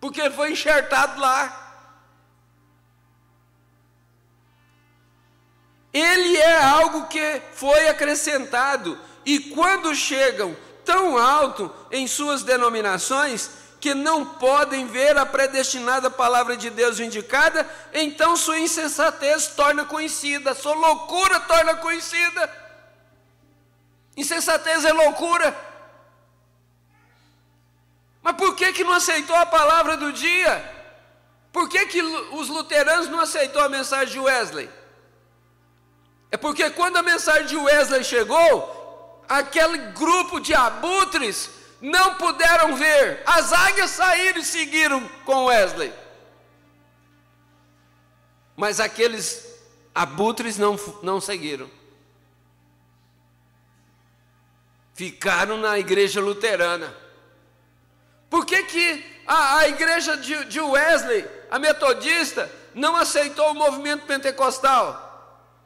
Porque ele foi enxertado lá. Ele é algo que foi acrescentado, e quando chegam tão alto em suas denominações, que não podem ver a predestinada palavra de Deus vindicada, então sua insensatez torna conhecida, sua loucura torna conhecida. Insensatez é loucura. Mas por que não aceitou a palavra do dia? Por que os luteranos não aceitou a mensagem de Wesley? É porque quando a mensagem de Wesley chegou, aquele grupo de abutres não puderam ver. As águias saíram e seguiram com Wesley. Mas aqueles abutres não seguiram. Ficaram na igreja luterana. Por que a igreja de Wesley, a metodista, não aceitou o movimento pentecostal?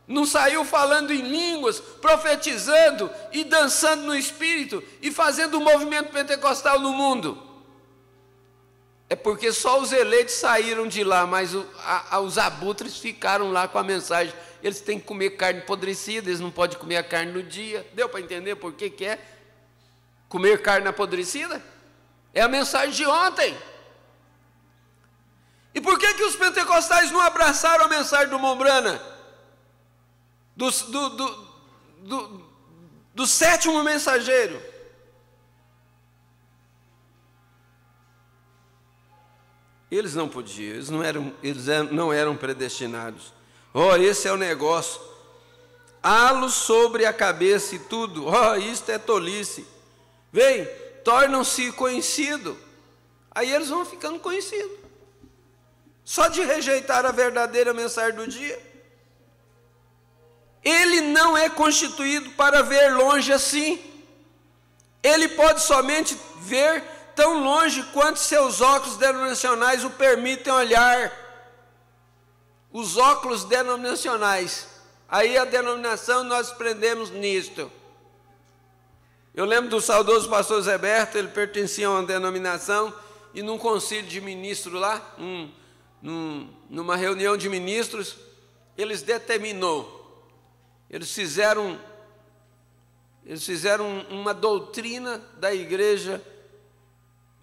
Não saiu falando em línguas, profetizando e dançando no Espírito e fazendo o movimento pentecostal no mundo? É porque só os eleitos saíram de lá, mas os abutres ficaram lá com a mensagem. Eles têm que comer carne apodrecida, eles não podem comer a carne no dia. Deu para entender por que é comer carne apodrecida? É a mensagem de ontem. E por que os pentecostais não abraçaram a mensagem do Mombrana? Do sétimo mensageiro? Eles não podiam, eles não eram predestinados. Esse é o negócio. Halo sobre a cabeça e tudo. Isto é tolice. Vem, tornam-se conhecidos. Aí eles vão ficando conhecidos. Só de rejeitar a verdadeira mensagem do dia. Ele não é constituído para ver longe assim. Ele pode somente ver tão longe quanto seus óculos denominacionais o permitem olhar. Os óculos denominacionais. Aí a denominação nós prendemos nisto. Eu lembro do saudoso pastor Zé Berto, ele pertencia a uma denominação, e num concílio de ministros lá, numa reunião de ministros, eles fizeram uma doutrina da igreja,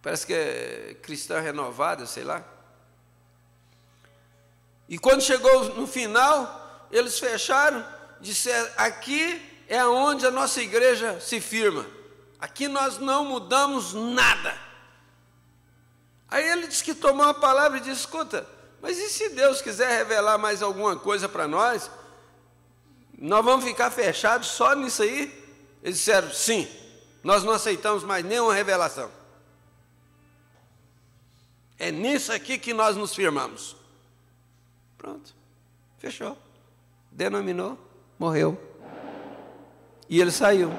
parece que é cristã renovada, sei lá. E quando chegou no final, eles fecharam, disseram: aqui é onde a nossa igreja se firma, aqui nós não mudamos nada. Aí ele disse que tomou a palavra e disse: escuta, mas e se Deus quiser revelar mais alguma coisa para nós, nós vamos ficar fechados só nisso aí? Eles disseram: sim, nós não aceitamos mais nenhuma revelação. É nisso aqui que nós nos firmamos. Pronto, fechou. Denominou, morreu. E ele saiu.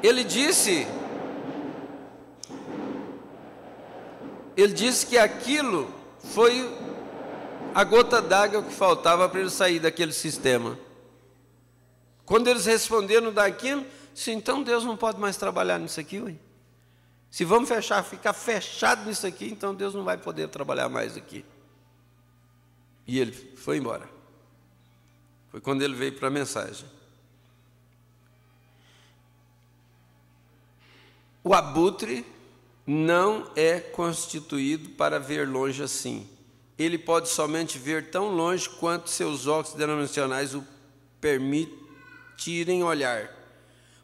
Ele disse que aquilo foi a gota d'água que faltava para ele sair daquele sistema. Quando eles responderam daquilo, disse, então Deus não pode mais trabalhar nisso aqui, ué. Se vamos ficar fechado nisso aqui, então Deus não vai poder trabalhar mais aqui. E ele foi embora. Foi quando ele veio para a mensagem. O abutre não é constituído para ver longe assim. Ele pode somente ver tão longe quanto seus óculos denominacionais o permitirem olhar.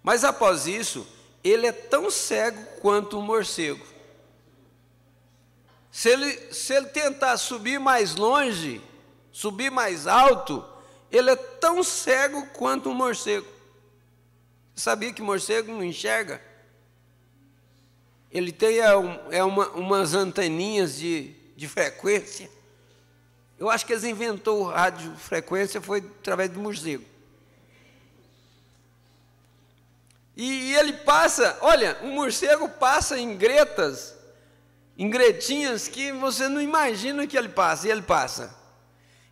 Mas após isso, ele é tão cego quanto um morcego. Se ele tentar subir mais longe, subir mais alto, ele é tão cego quanto um morcego. Sabia que morcego não enxerga? Ele tem umas anteninhas de frequência. Eu acho que eles inventou o rádio frequência foi através do morcego. E ele passa, olha, o morcego passa em gretas, em gretinhas que você não imagina que ele passa, e ele passa.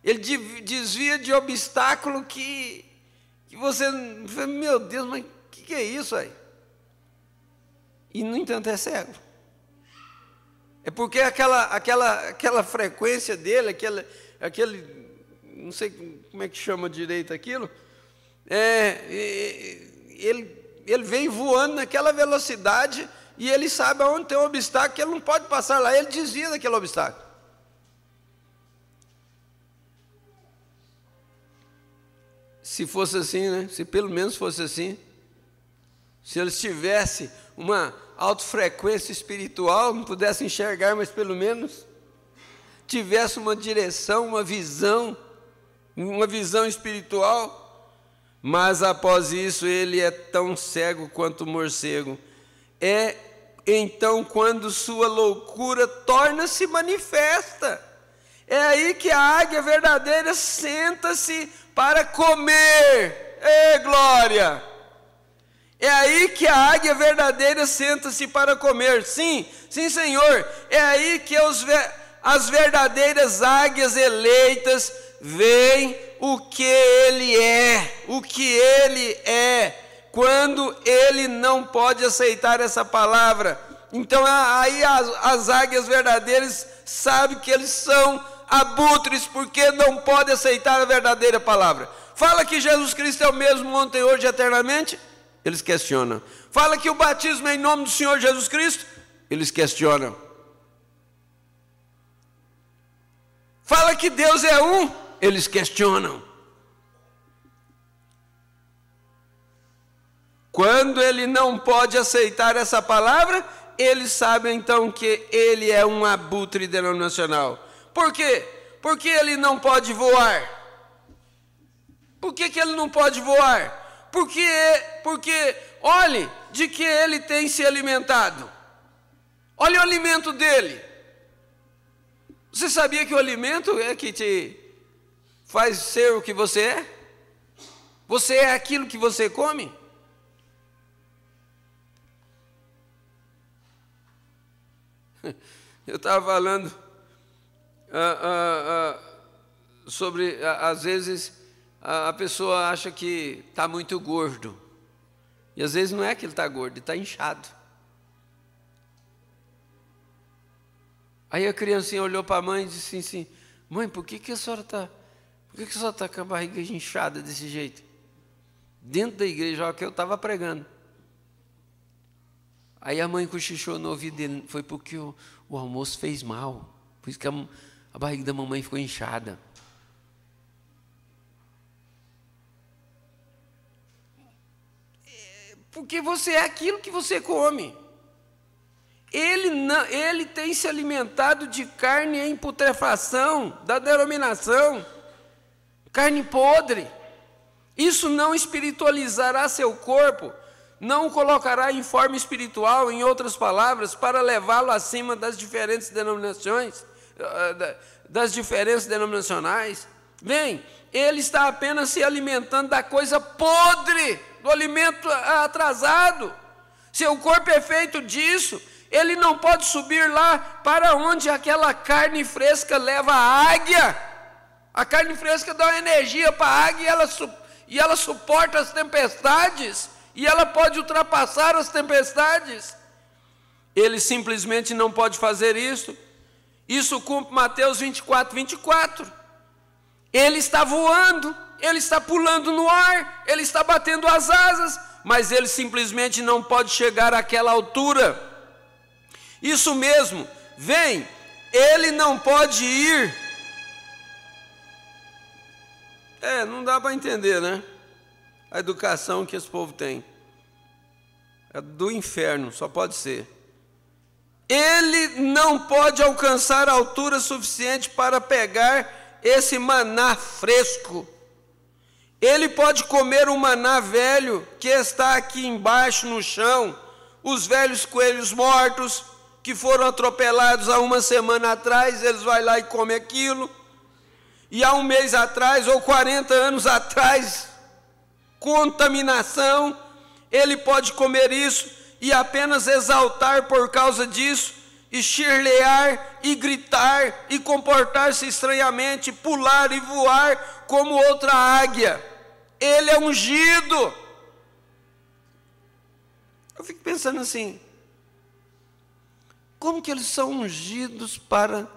Ele desvia de obstáculo que você, meu Deus, mas o que é isso aí? E, no entanto, é cego. É porque aquela frequência dele, aquele, não sei como é que chama direito aquilo, ele vem voando naquela velocidade e ele sabe aonde tem um obstáculo que ele não pode passar lá, ele desvia daquele obstáculo. Se fosse assim, né? Se pelo menos fosse assim, se eles tivessem uma alta frequência espiritual, não pudessem enxergar, mas pelo menos tivesse uma direção, uma visão espiritual. Mas após isso ele é tão cego quanto o morcego. É então quando sua loucura torna-se manifesta. É aí que a águia verdadeira senta-se para comer. Ê, glória! É aí que a águia verdadeira senta-se para comer. Sim, sim, Senhor. É aí que as verdadeiras águias eleitas veem o que ele é, quando ele não pode aceitar essa palavra. Então aí as águias verdadeiras sabem que eles são abutres, porque não podem aceitar a verdadeira palavra. Fala que Jesus Cristo é o mesmo ontem, hoje e eternamente, eles questionam. Fala que o batismo é em nome do Senhor Jesus Cristo, eles questionam. Fala que Deus é um, eles questionam. Quando ele não pode aceitar essa palavra, eles sabem então que ele é um abutre denominacional. Por quê? Porque ele não pode voar. Por que ele não pode voar? Porque olhe de que ele tem se alimentado. Olha o alimento dele. Você sabia que o alimento é que te faz ser o que você é? Você é aquilo que você come? Eu estava falando sobre, às vezes, a pessoa acha que está muito gordo. E às vezes não é que ele está gordo, ele está inchado. Aí a criancinha olhou para a mãe e disse assim, mãe, por que a senhora está com a barriga inchada desse jeito? Dentro da igreja, que eu estava pregando. Aí a mãe cochichou no ouvido dele, foi porque o almoço fez mal, por isso que a barriga da mamãe ficou inchada. Porque você é aquilo que você come. Ele tem se alimentado de carne em putrefação, da denominação, carne podre. Isso não espiritualizará seu corpo, não o colocará em forma espiritual, em outras palavras, para levá-lo acima das diferentes denominações. das diferenças denominacionais. Vem, ele está apenas se alimentando da coisa podre, do alimento atrasado. Seu corpo é feito disso. Ele não pode subir lá para onde aquela carne fresca leva a águia. A carne fresca dá uma energia para a águia e ela suporta as tempestades. E ela pode ultrapassar as tempestades. Ele simplesmente não pode fazer isso. Isso cumpre Mateus 24, 24. Ele está voando, ele está pulando no ar, ele está batendo as asas, mas ele simplesmente não pode chegar àquela altura. Isso mesmo, vem, ele não pode ir. Não dá para entender, né? A educação que esse povo tem. É do inferno, só pode ser. Ele não pode alcançar a altura suficiente para pegar esse maná fresco. Ele pode comer o maná velho que está aqui embaixo no chão, os velhos coelhos mortos que foram atropelados há uma semana atrás, eles vão lá e comem aquilo. E há um mês atrás, ou 40 anos atrás, contaminação, ele pode comer isso e apenas exaltar por causa disso, e chirlear, e gritar, e comportar-se estranhamente, pular e voar como outra águia. Ele é ungido. Eu fico pensando assim, como que eles são ungidos para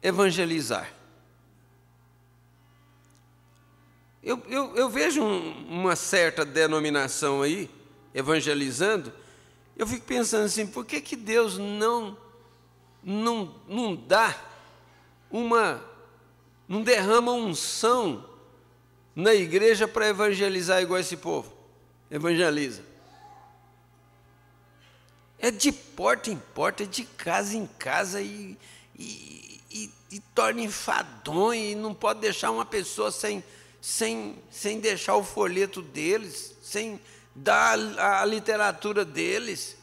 evangelizar? Eu vejo uma certa denominação aí, evangelizando, eu fico pensando assim, por que Deus não dá não derrama unção na igreja para evangelizar igual esse povo? Evangeliza. É de porta em porta, é de casa em casa e torna enfadonho, e não pode deixar uma pessoa sem deixar o folheto deles, sem dar a literatura deles.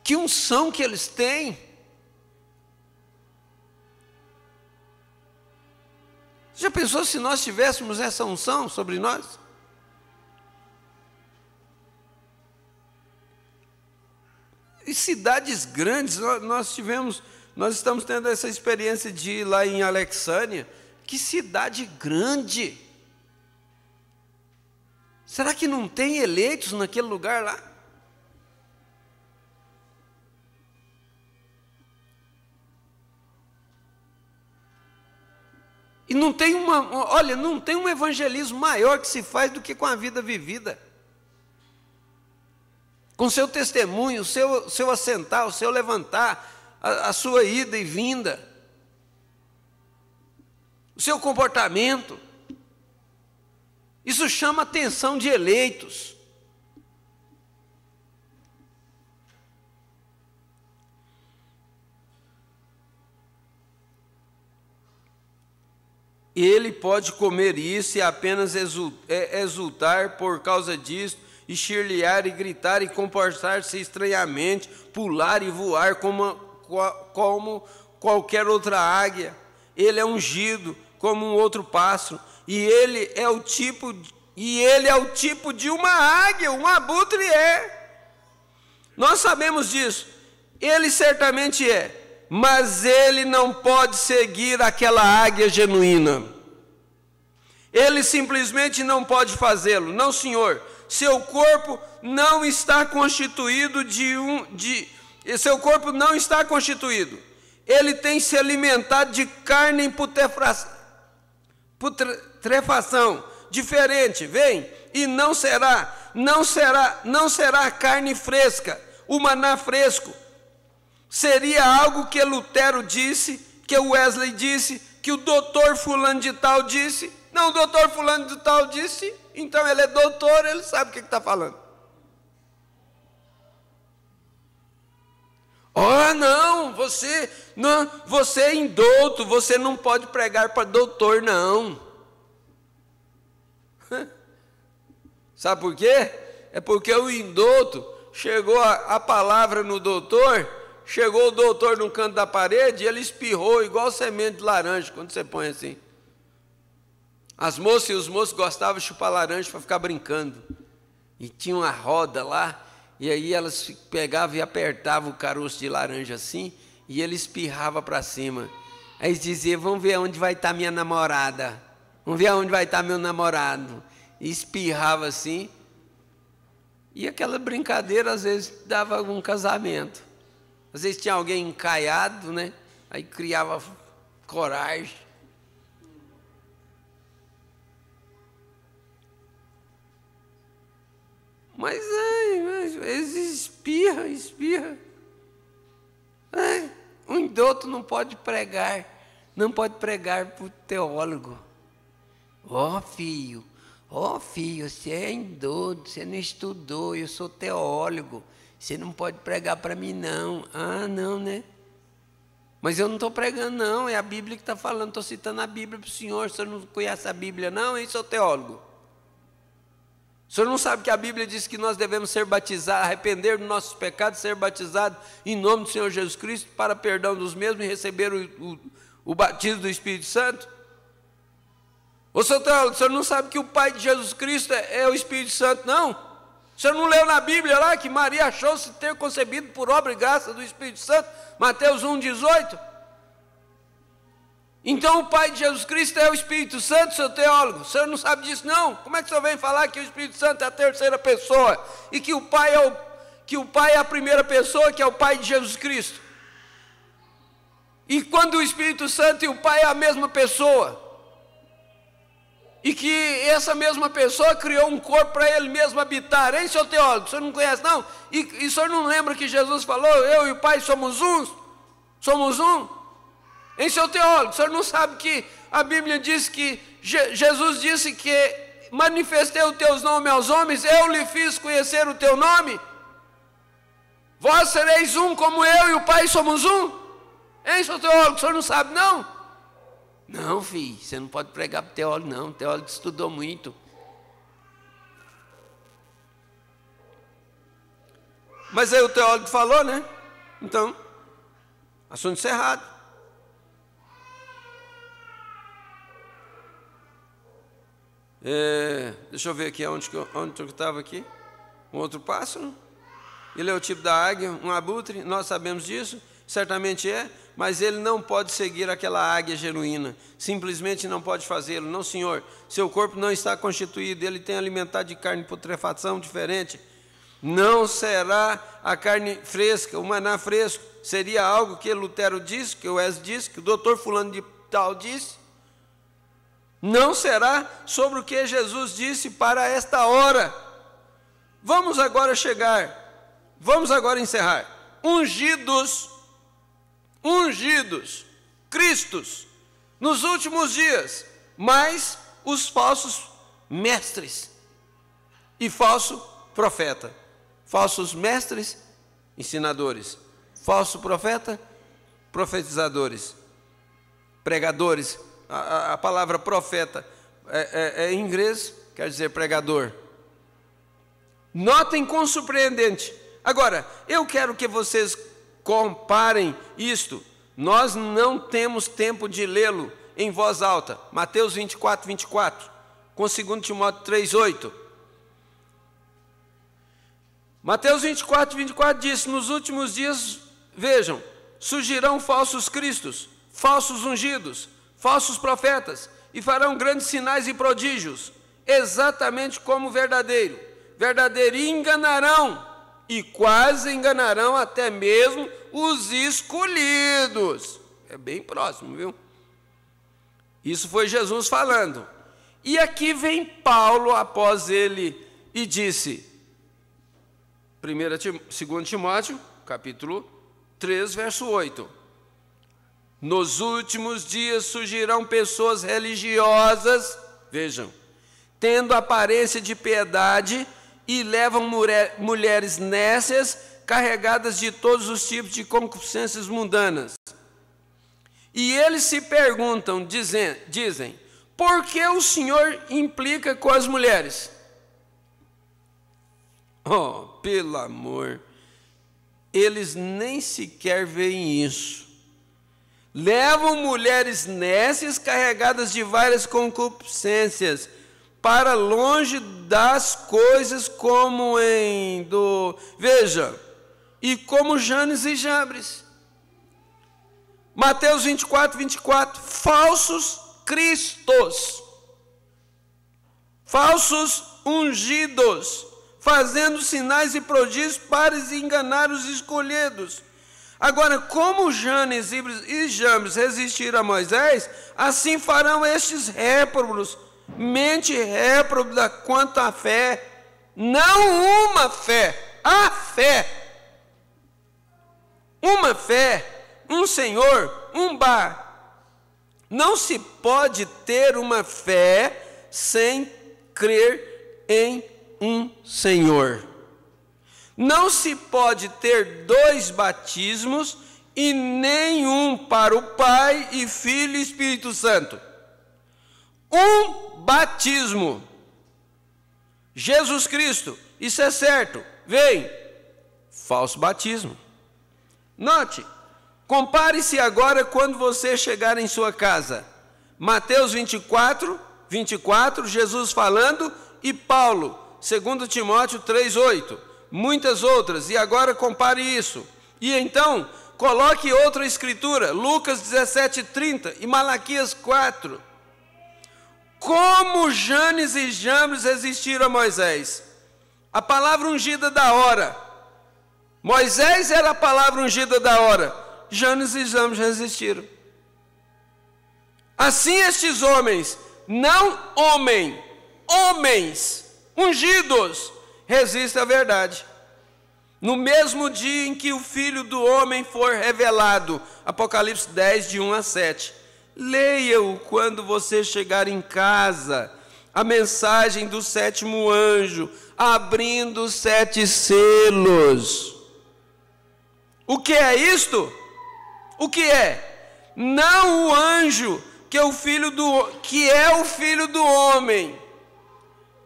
Que unção que eles têm! Já pensou se nós tivéssemos essa unção sobre nós? E cidades grandes, nós estamos tendo essa experiência de ir lá em Alexânia. Que cidade grande! Será que não tem eleitos naquele lugar lá? E não tem não tem um evangelismo maior que se faz do que com a vida vivida. Com seu testemunho, o seu assentar, o seu levantar, a sua ida e vinda, o seu comportamento. Isso chama a atenção de eleitos. Ele pode comer isso e apenas exultar por causa disso, e chirlear e gritar e comportar-se estranhamente, pular e voar como qualquer outra águia. Ele é ungido como um outro pássaro, e ele é o tipo de uma águia, um abutre é. Nós sabemos disso. Ele certamente é, mas ele não pode seguir aquela águia genuína. Ele simplesmente não pode fazê-lo. Não, senhor. Seu corpo não está constituído seu corpo não está constituído. Ele tem se alimentado de carne em putrefação, diferente, vem, e não será carne fresca, o maná fresco. Seria algo que Lutero disse, que Wesley disse, que o doutor fulano de tal disse. Não, o doutor fulano de tal disse, então ele é doutor, ele sabe o que está falando. Não, você é indouto, você não pode pregar para doutor, não. Sabe por quê? É porque o indouto chegou a palavra no doutor chegou o doutor no canto da parede e ele espirrou igual semente de laranja, quando você põe assim. As moças e os moços gostavam de chupar laranja para ficar brincando. E tinha uma roda lá, e aí elas pegavam e apertavam o caroço de laranja assim, e ele espirrava para cima. Aí eles diziam, vamos ver onde vai estar minha namorada. Vamos ver onde vai estar meu namorado. E espirrava assim. E aquela brincadeira, às vezes, dava algum casamento. Às vezes tinha alguém encaiado, né? Aí criava coragem. Mas às vezes espirra. Um idoto não pode pregar para o teólogo. Ó filho, você é idoto, você não estudou, eu sou teólogo, você não pode pregar para mim não. Ah, não, né? Mas eu não estou pregando não, é a Bíblia que está falando, estou citando a Bíblia para o senhor não conhece a Bíblia não, hein, seu teólogo? O senhor não sabe que a Bíblia diz que nós devemos ser batizados, arrepender dos nossos pecados, ser batizados em nome do Senhor Jesus Cristo para perdão dos mesmos e receber o batismo do Espírito Santo? Ô seu teólogo, o senhor não sabe que o Pai de Jesus Cristo é o Espírito Santo, não? O senhor não leu na Bíblia lá que Maria achou-se ter concebido por obra e graça do Espírito Santo? Mateus 1,18. Então o Pai de Jesus Cristo é o Espírito Santo, seu teólogo? O senhor não sabe disso não? Como é que o senhor vem falar que o Espírito Santo é a terceira pessoa e que o Pai é a primeira pessoa, que é o Pai de Jesus Cristo? E quando o Espírito Santo e o Pai é a mesma pessoa, e que essa mesma pessoa criou um corpo para ele mesmo habitar, hein, seu teólogo? O senhor não conhece não? E o senhor não lembra que Jesus falou, eu e o Pai somos um? Somos um? Em seu teólogo, o senhor não sabe que a Bíblia diz que Jesus disse que manifestei o teu nome aos homens, eu lhe fiz conhecer o teu nome? Vós sereis um como eu e o Pai somos um? Hein, seu teólogo, o senhor não sabe não? Não, filho, você não pode pregar para o teólogo não, o teólogo estudou muito. Mas aí o teólogo falou, né? Então, assunto encerrado. Deixa eu ver aqui onde eu estava aqui. Um outro pássaro. Ele é o tipo da águia, um abutre, nós sabemos disso, certamente é, mas ele não pode seguir aquela águia genuína, simplesmente não pode fazê-lo. Não, senhor, seu corpo não está constituído, ele tem alimentado de carne de putrefação diferente. Não será a carne fresca, o maná fresco, seria algo que Lutero disse, que o Wes disse, que o doutor fulano de tal disse. Não será sobre o que Jesus disse para esta hora. Vamos agora encerrar. Ungidos, Cristos, nos últimos dias, mas os falsos mestres e falso profeta. Falsos mestres, ensinadores. Falso profeta, profetizadores, pregadores. A palavra profeta em inglês quer dizer pregador. Notem quão surpreendente. Agora, eu quero que vocês comparem isto. Nós não temos tempo de lê-lo em voz alta. Mateus 24, 24, com 2 Timóteo 3, 8. Mateus 24, 24 diz, nos últimos dias, vejam, surgirão falsos cristos, falsos ungidos, falsos profetas, e farão grandes sinais e prodígios, exatamente como o verdadeiro, e enganarão, e quase enganarão até mesmo os escolhidos. É bem próximo, viu? Isso foi Jesus falando. E aqui vem Paulo após ele e disse, 2 Timóteo, capítulo 3, verso 8. Nos últimos dias surgirão pessoas religiosas, vejam, tendo aparência de piedade e levam mulheres nécias, carregadas de todos os tipos de concupiscências mundanas. E eles se perguntam, dizem, por que o Senhor implica com as mulheres? Oh, pelo amor! eles nem sequer veem isso. Levam mulheres nécias carregadas de várias concupiscências para longe das coisas como veja, e como Janes e Jambres. Mateus 24, 24, falsos cristos, falsos ungidos, fazendo sinais e prodígios para enganar os escolhidos. Agora, como Janes e Jambres resistiram a Moisés, assim farão estes réprobos, mente réproba quanto à fé, não uma fé, a fé. Uma fé, um Senhor, um bar. Não se pode ter uma fé sem crer em um Senhor. Não se pode ter dois batismos e nenhum para o Pai e Filho e Espírito Santo. Um batismo. Jesus Cristo, isso é certo. Vem, falso batismo. Note, compare-se agora quando você chegar em sua casa. Mateus 24, 24, Jesus falando, e Paulo, 2 Timóteo 3, 8. Muitas outras, e agora compare isso. E então, coloque outra escritura, Lucas 17, 30 e Malaquias 4. Como Janes e Jambres resistiram a Moisés? A palavra ungida da hora. Moisés era a palavra ungida da hora. Janes e Jambres resistiram. Assim estes homens, não homens ungidos, resistem à verdade. No mesmo dia em que o Filho do Homem for revelado, Apocalipse 10, de 1 a 7. Leia-o quando você chegar em casa, a mensagem do sétimo anjo, abrindo os 7 selos. O que é isto? O que é? Não o anjo, que é o filho do homem.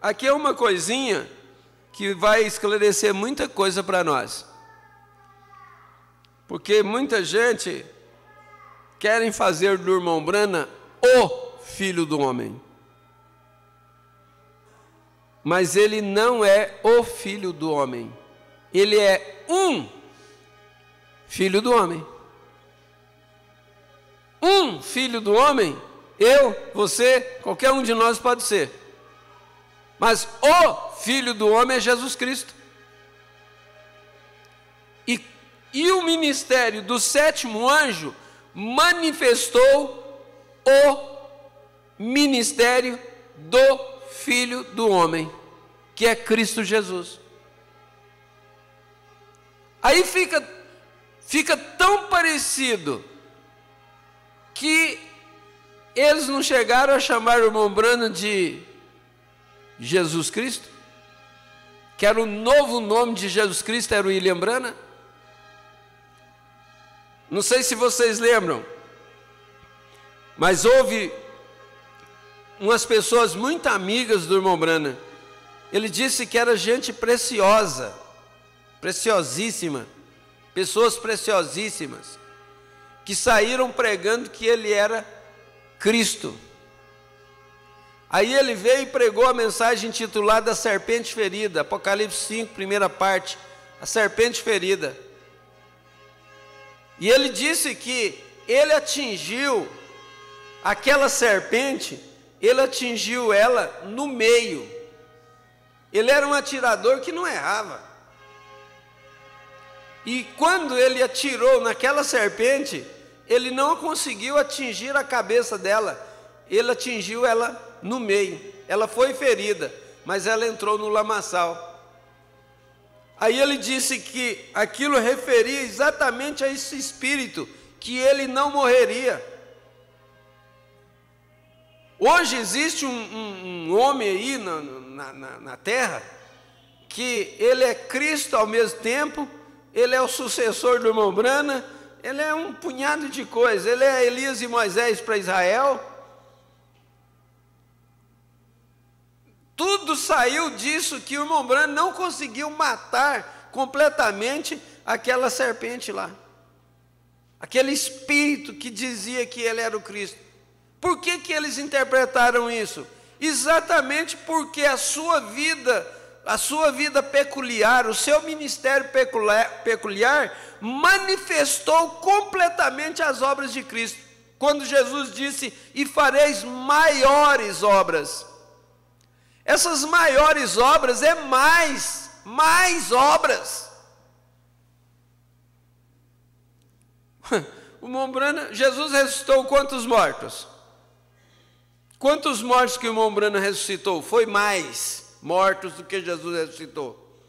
Aqui é uma coisinha que vai esclarecer muita coisa para nós. Porque muita gente querem fazer do irmão Brana o filho do homem. Mas ele não é o filho do homem. Ele é um filho do homem. Um filho do homem, eu, você, qualquer um de nós pode ser. Mas o Filho do homem é Jesus Cristo. E o ministério do sétimo anjo manifestou o ministério do Filho do homem, que é Cristo Jesus. Aí fica tão parecido que eles não chegaram a chamar o irmão Brana de Jesus Cristo, que era o novo nome de Jesus Cristo, era o William Brana. Não sei se vocês lembram, mas houve umas pessoas muito amigas do irmão Brana. Ele disse que era gente preciosa, preciosíssima, pessoas preciosíssimas, que saíram pregando que ele era Cristo. Aí ele veio e pregou a mensagem intitulada A Serpente Ferida, Apocalipse 5, primeira parte, a serpente ferida. E ele disse que ele atingiu aquela serpente, ele atingiu ela no meio. Ele era um atirador que não errava. E quando ele atirou naquela serpente, ele não conseguiu atingir a cabeça dela, ele atingiu ela no meio. Ela foi ferida, mas ela entrou no lamaçal. Aí ele disse que aquilo referia exatamente a esse espírito, que ele não morreria. Hoje existe um homem aí na terra, que ele é Cristo ao mesmo tempo, ele é o sucessor do irmão Brana, ele é um punhado de coisas, ele é Elias e Moisés para Israel. Tudo saiu disso, que o irmão Brana não conseguiu matar completamente aquela serpente lá. Aquele espírito que dizia que ele era o Cristo. Por que que eles interpretaram isso? Exatamente porque a sua vida peculiar, o seu ministério peculiar, manifestou completamente as obras de Cristo. Quando Jesus disse, e fareis maiores obras. Essas maiores obras é mais obras. O Mombrana, Jesus ressuscitou quantos mortos? Quantos mortos que o Mombrana ressuscitou? Foi mais mortos do que Jesus ressuscitou.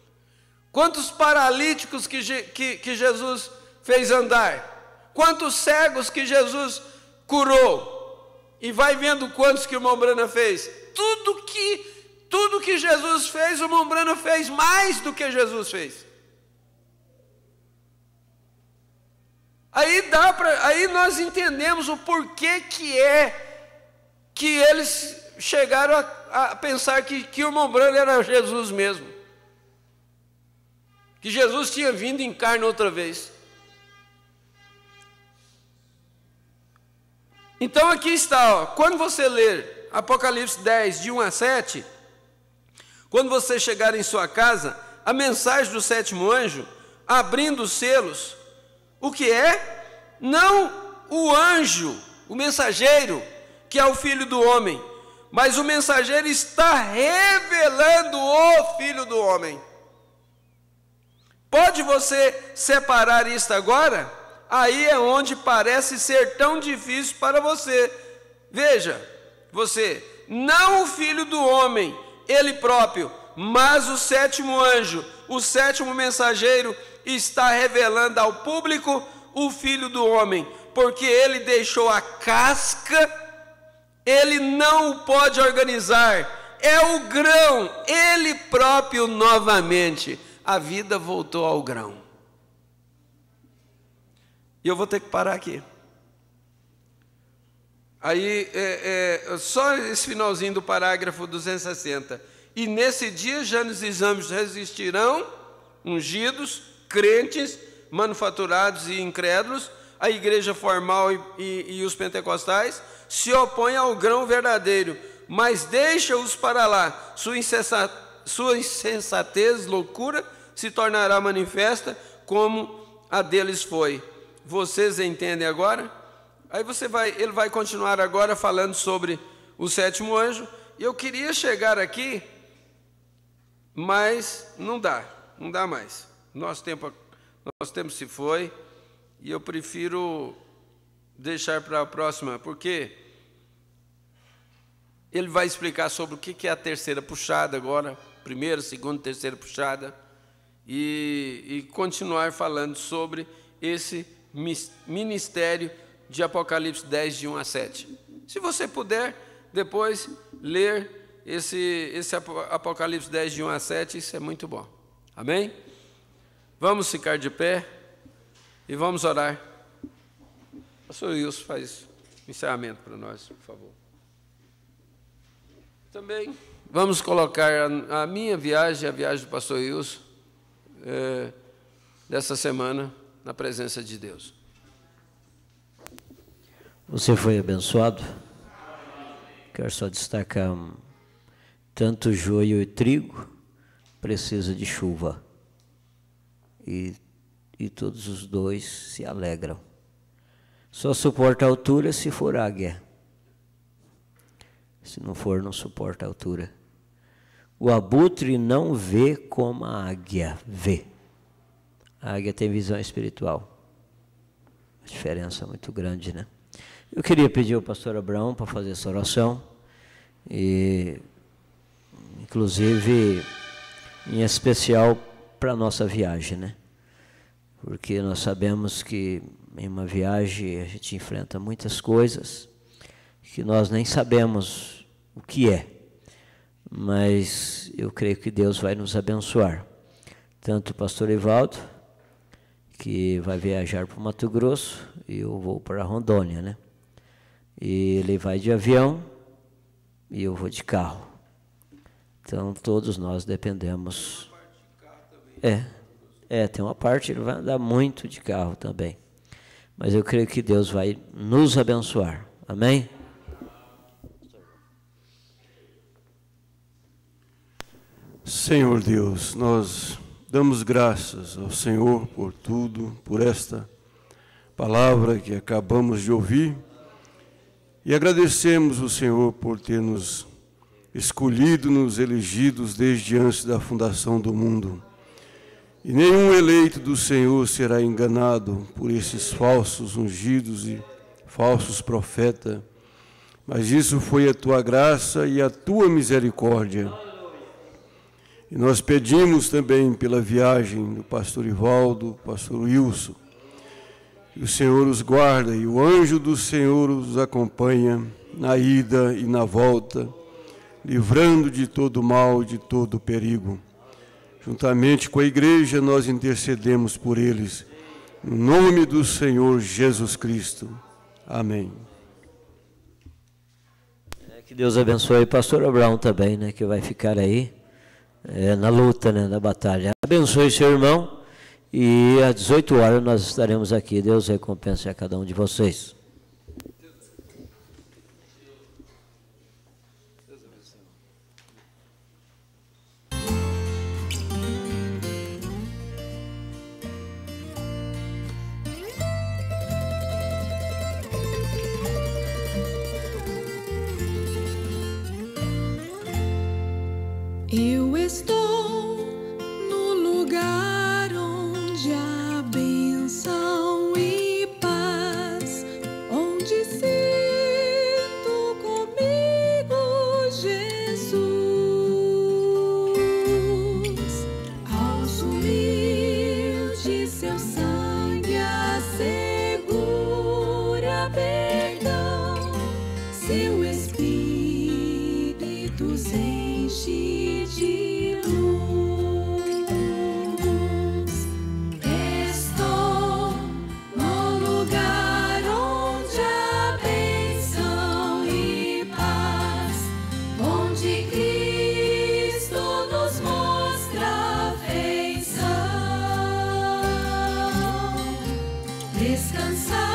Quantos paralíticos que Jesus fez andar? Quantos cegos que Jesus curou? E vai vendo quantos que o Mombrana fez. Tudo que Jesus fez, o Mombrana fez mais do que Jesus fez. Aí nós entendemos o porquê que eles chegaram a pensar que o Mombrana era Jesus mesmo. Que Jesus tinha vindo em carne outra vez. Então aqui está, ó, quando você ler Apocalipse 10, de 1 a 7, quando você chegar em sua casa, a mensagem do sétimo anjo, abrindo os selos, o que é? Não o anjo, o mensageiro, que é o Filho do Homem, mas o mensageiro está revelando o Filho do Homem. Pode você separar isto agora? Aí é onde parece ser tão difícil para você. Veja, você, não o Filho do Homem, ele próprio, mas o sétimo anjo, o sétimo mensageiro, está revelando ao público o Filho do Homem, porque ele deixou a casca, ele não o pode organizar, é o grão, ele próprio novamente, a vida voltou ao grão. E eu vou ter que parar aqui. Aí, só esse finalzinho do parágrafo 260. E nesse dia já nos exames resistirão, ungidos, crentes, manufaturados e incrédulos, a igreja formal e os pentecostais, se opõem ao grão verdadeiro, mas deixa-os para lá. Sua insensatez, loucura, se tornará manifesta, como a deles foi. Vocês entendem agora? Aí ele vai continuar agora falando sobre o sétimo anjo. E eu queria chegar aqui, mas não dá mais. Nosso tempo se foi, e eu prefiro deixar para a próxima, porque ele vai explicar sobre o que é a terceira puxada agora, primeira, segunda, terceira puxada, e continuar falando sobre esse ministério de Apocalipse 10, de 1 a 7. Se você puder, depois ler esse Apocalipse 10, de 1 a 7, isso é muito bom. Amém? Vamos ficar de pé e vamos orar. Pastor Wilson faz o encerramento para nós, por favor. Também vamos colocar a minha viagem, a viagem do pastor Wilson, dessa semana, na presença de Deus. Você foi abençoado? Quero só destacar, tanto joio e trigo precisa de chuva, e todos os dois se alegram. Só suporta a altura se for águia. Se não for, não suporta a altura. O abutre não vê como a águia vê. A águia tem visão espiritual. A diferença é muito grande, né? Eu queria pedir ao pastor Abraão para fazer essa oração, e inclusive em especial para a nossa viagem, né? Porque nós sabemos que em uma viagem a gente enfrenta muitas coisas que nós nem sabemos o que é, mas eu creio que Deus vai nos abençoar. Tanto o pastor Evaldo, que vai viajar para o Mato Grosso, e eu vou para Rondônia, né? E ele vai de avião e eu vou de carro. Então todos nós dependemos. Tem uma parte, ele vai andar muito de carro também. Mas eu creio que Deus vai nos abençoar. Amém? Senhor Deus, nós damos graças ao Senhor por tudo, por esta palavra que acabamos de ouvir, e agradecemos o Senhor por ter nos escolhido, nos elegidos desde antes da fundação do mundo. E nenhum eleito do Senhor será enganado por esses falsos ungidos e falsos profetas, mas isso foi a tua graça e a tua misericórdia. E nós pedimos também pela viagem do pastor Ivaldo, pastor Wilson, que o Senhor os guarda e o anjo do Senhor os acompanha na ida e na volta, livrando de todo mal, de todo perigo. Juntamente com a igreja, nós intercedemos por eles, no nome do Senhor Jesus Cristo. Amém. Que Deus abençoe o pastor Abraão também, né, que vai ficar aí na luta, né, na batalha. Abençoe seu irmão, e às 18 horas nós estaremos aqui. Deus recompense a cada um de vocês. Eu estou no lugar onde há bênção e paz, onde sinto comigo Jesus. Aos humildes seu sangue assegura perdão, seu Espírito enche de luz. Estou no lugar onde há bênção e paz, onde Cristo nos mostra afeição. Descansar